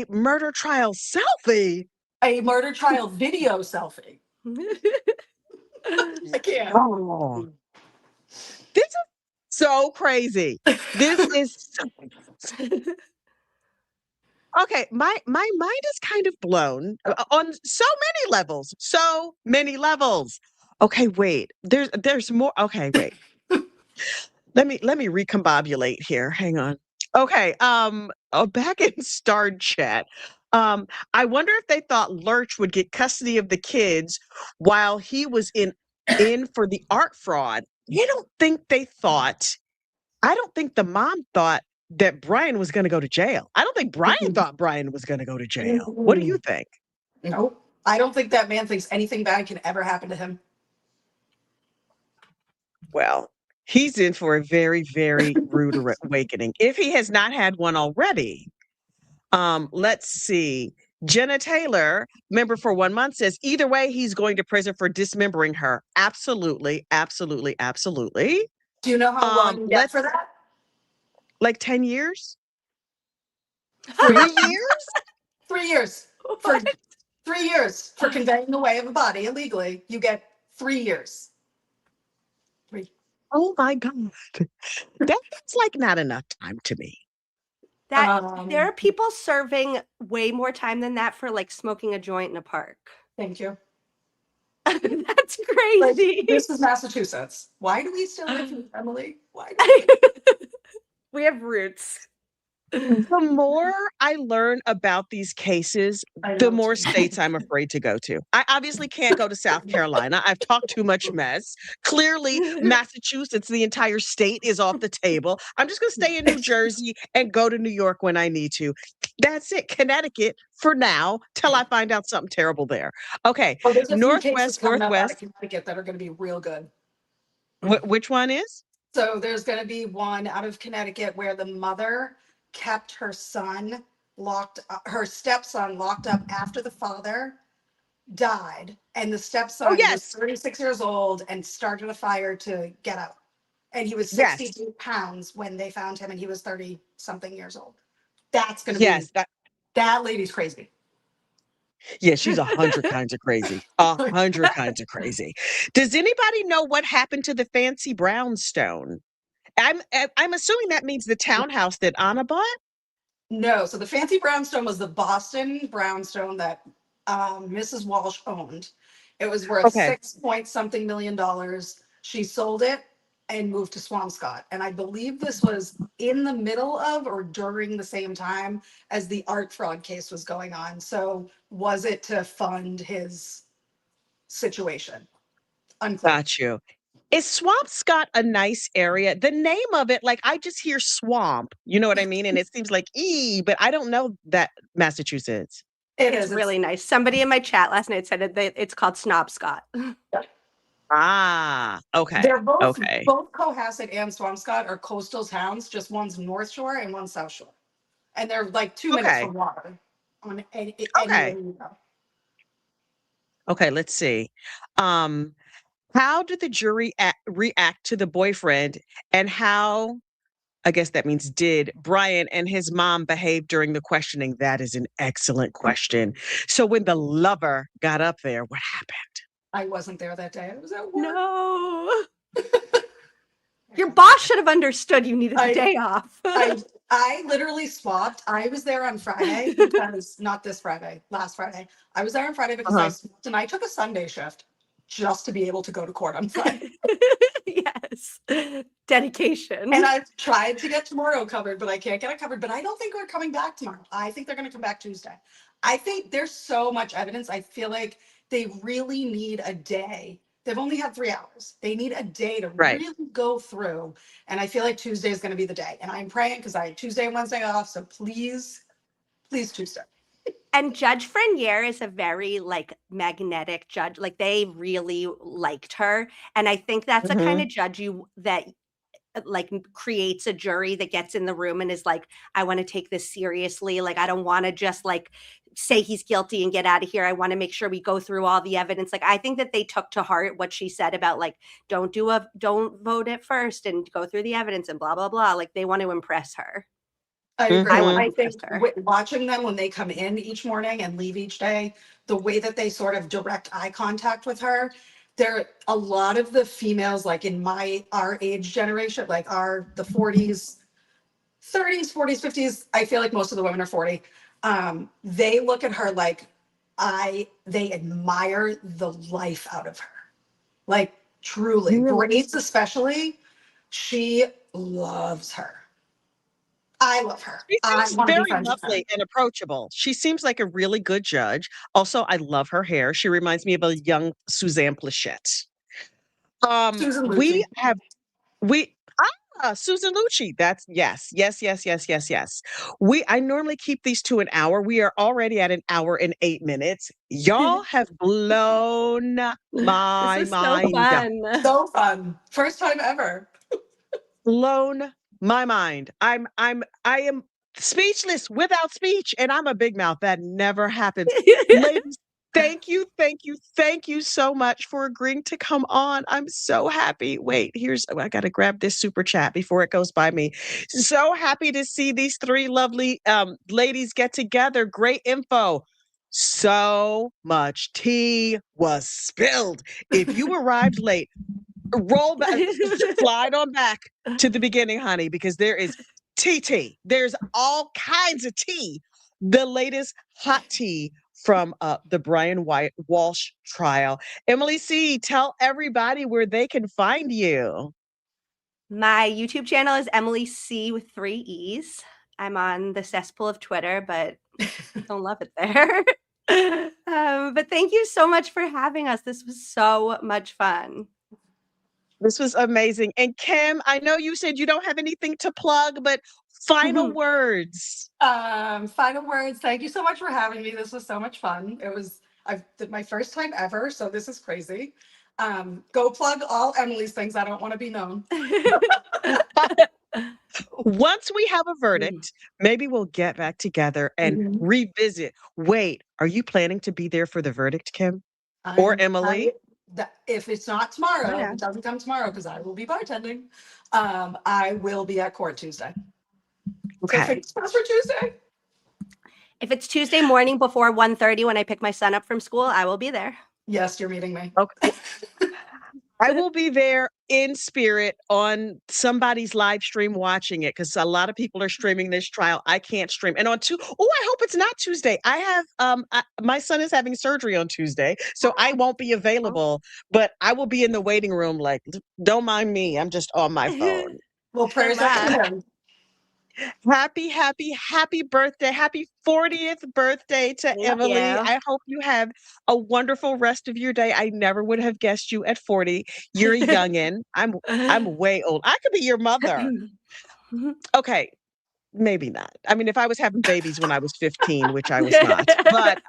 murder trial selfie. A murder trial video selfie. I can't. Oh. This is so crazy. This is so okay. My mind is kind of blown on so many levels. So many levels. Okay, wait. There's more. Okay, wait. Let me recombobulate here. Hang on. Okay, back in Star Chat, I wonder if they thought Lurch would get custody of the kids while he was in for the art fraud. I don't think the mom thought that Brian was going to go to jail. I don't think Brian thought Brian was going to go to jail. What do you think? Nope. I don't think that man thinks anything bad can ever happen to him. Well, he's in for a very, very rude awakening. If he has not had one already, let's see. Jenna Taylor, member for 1 month, says, either way, he's going to prison for dismembering her. Absolutely, absolutely, absolutely. Do you know how long you get for that? Like 10 years? 3 years? 3 years. For 3 years for conveying away of a body illegally. You get 3 years. 3. Oh my God. That's like not enough time to me. There are people serving way more time than that for like smoking a joint in a park. Thank you. That's crazy. Like, this is Massachusetts. Why do we still live here, Emily? Why? We have roots. The more I learn about these cases, the more states I'm afraid to go to. I obviously can't go to South Carolina. I've talked too much mess. Clearly, Massachusetts, the entire state, is off the table. I'm just going to stay in New Jersey and go to New York when I need to. That's it. Connecticut for now, till I find out something terrible there. Okay. Well, Northwest. Connecticut that are going to be real good. Which one is? So there's going to be one out of Connecticut where the mother kept her son her stepson locked up after the father died, and the Oh, stepson was yes. 36 years old and started a fire to get out. And he was Yes. 62 pounds when they found him, and he was 30 something years old. That's going to be, Yes. that lady's crazy. Yeah, she's 100 kinds of crazy. 100 kinds of crazy. Does anybody know what happened to the fancy brownstone? I'm assuming that means the townhouse that Anna bought? No, so the fancy brownstone was the Boston brownstone that Mrs. Walsh owned. It was worth Okay. 6 point something million dollars. She sold it and moved to Swampscott. And I believe this was in the middle of or during the same time as the art fraud case was going on. So was it to fund his situation? Unclear. Got you. Is Swampscott a nice area? The name of it, like I just hear swamp, you know what I mean? And it seems like but I don't know that Massachusetts. It It's is. really nice. Somebody in my chat last night said it's called Snobscott. Ah, okay. They're both Okay. both Cohasset and Swampscott are coastal towns. Just one's North Shore and one's South Shore, and they're like 2 minutes Okay. from water on Okay. anywhere you go. Okay, let's see. Um, how did the jury react to the boyfriend, and how, I guess that means did Brian and his mom behave during the questioning? That is an excellent question. So when the lover got up there, what happened? I wasn't there that day. I was at work. No. Your boss should have understood you needed the day off. I literally swapped. I was there on Friday because not this Friday, last Friday. I was there on Friday because I swapped and I took a Sunday shift just to be able to go to court on Friday. Yes. Dedication. And I've tried to get tomorrow covered, but I can't get it covered. But I don't think we're coming back tomorrow. I think they're going to come back Tuesday. I think there's so much evidence. I feel like they really need a day. They've only had 3 hours. They need a day to Right. really go through. And I feel like Tuesday is going to be the day. And I'm praying because I had Tuesday and Wednesday off. So please, please Tuesday. And Judge Frenier is a very like magnetic judge. Like they really liked her. And I think that's the kind of judge that like creates a jury that gets in the room and is like, I want to take this seriously. Like, I don't want to just like say he's guilty and get out of here. I want to make sure we go through all the evidence. Like, I think that they took to heart what she said about like, don't vote at first and go through the evidence and blah, blah, blah. Like they want to impress her. I agree. I want to I think impress her. watching them when they come in each morning and leave each day, the way that they sort of direct eye contact with her, there a lot of the females like in our age generation, like the 40s, 30s, 40s, 50s. I feel like most of the women are 40. They look at her like they admire the life out of her. Like truly. Grace especially, she loves her. I love her. She I seems want to be very friends with her. lovely and approachable. She seems like a really good judge. Also, I love her hair. She reminds me of a young Suzanne Plachette. Susan We Lucci. have Susan Lucci. That's yes. I normally keep these to an hour. We are already at an hour and 8 minutes. Y'all have blown my This is so mind. fun. So fun. First time ever. Blown my mind. I am speechless without speech, and I'm a big mouth. That never happens. Ladies, thank you so much for agreeing to come on. I'm so happy. Wait, I gotta grab this super chat before it goes by me. So happy to see these 3 lovely ladies get together. Great info. So much tea was spilled. If you arrived late, roll back, slide on back to the beginning, honey, because there is tea. There's all kinds of tea. The latest hot tea from the Brian Walsh trial. Emily C., tell everybody where they can find you. My YouTube channel is Emily C with 3 E's. I'm on the cesspool of Twitter, but don't love it there. But thank you so much for having us. This was so much fun. This was amazing. And Kim, I know you said you don't have anything to plug, but final words. Final words. Thank you so much for having me. This was so much fun. It was my first time ever, so this is crazy. Go plug all Emily's things. I don't want to be known. Once we have a verdict, maybe we'll get back together and revisit. Wait, are you planning to be there for the verdict, Kim? Or Emily? If it's not tomorrow, Yeah. if it doesn't come tomorrow, because I will be bartending, I will be at court Tuesday. Okay. So fingers crossed for Tuesday. If it's Tuesday morning before 1:30 when I pick my son up from school, I will be there. Yes, you're meeting me. Okay. I will be there in spirit on somebody's live stream watching it because a lot of people are streaming this trial. I can't stream. And on I hope it's not Tuesday. I have my son is having surgery on Tuesday, so I won't be available, but I will be in the waiting room like, don't mind me. I'm just on my phone. Well, prayers up to him. Happy birthday. Happy 40th birthday to Emily. you. I hope you have a wonderful rest of your day. I never would have guessed you at 40. You're a youngin'. I'm way old. I could be your mother. Okay. Maybe not. I mean, if I was having babies when I was 15, which I was not, but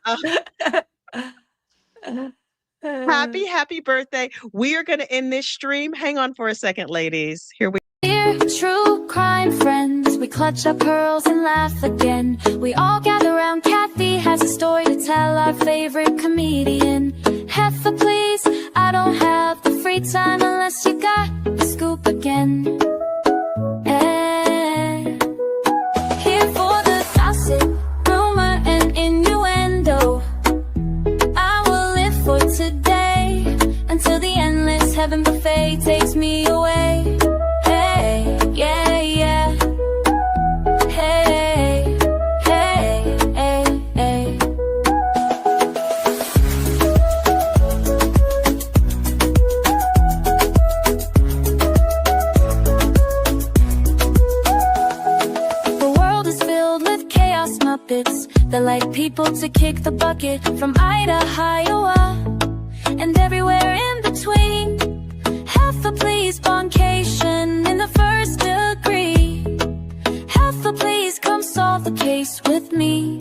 happy birthday. We are going to end this stream. Hang on for a second, ladies. Here we Dear true crime friends, we clutch our pearls and laugh again. We all gather round, Kathy has a story to tell, our favorite comedian. Heifer, please, I don't have the free time unless you got the scoop again. Here for the gossip, rumor and innuendo. I will live for today until the endless heaven buffet takes me away. Yeah. Hey. The world is filled with chaos muppets that like people to kick the bucket from Idaho, Iowa, and everywhere in between. Heifer, please, boncation in the first degree. Heifer, please, come solve the case with me.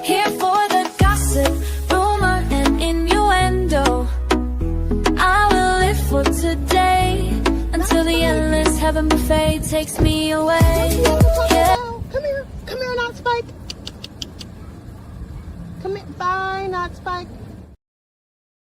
Here for the gossip, rumor, and innuendo. I will live for today until the endless heaven buffet takes me away. Yeah. Come here, not Spike. Come here, bye, not Spike.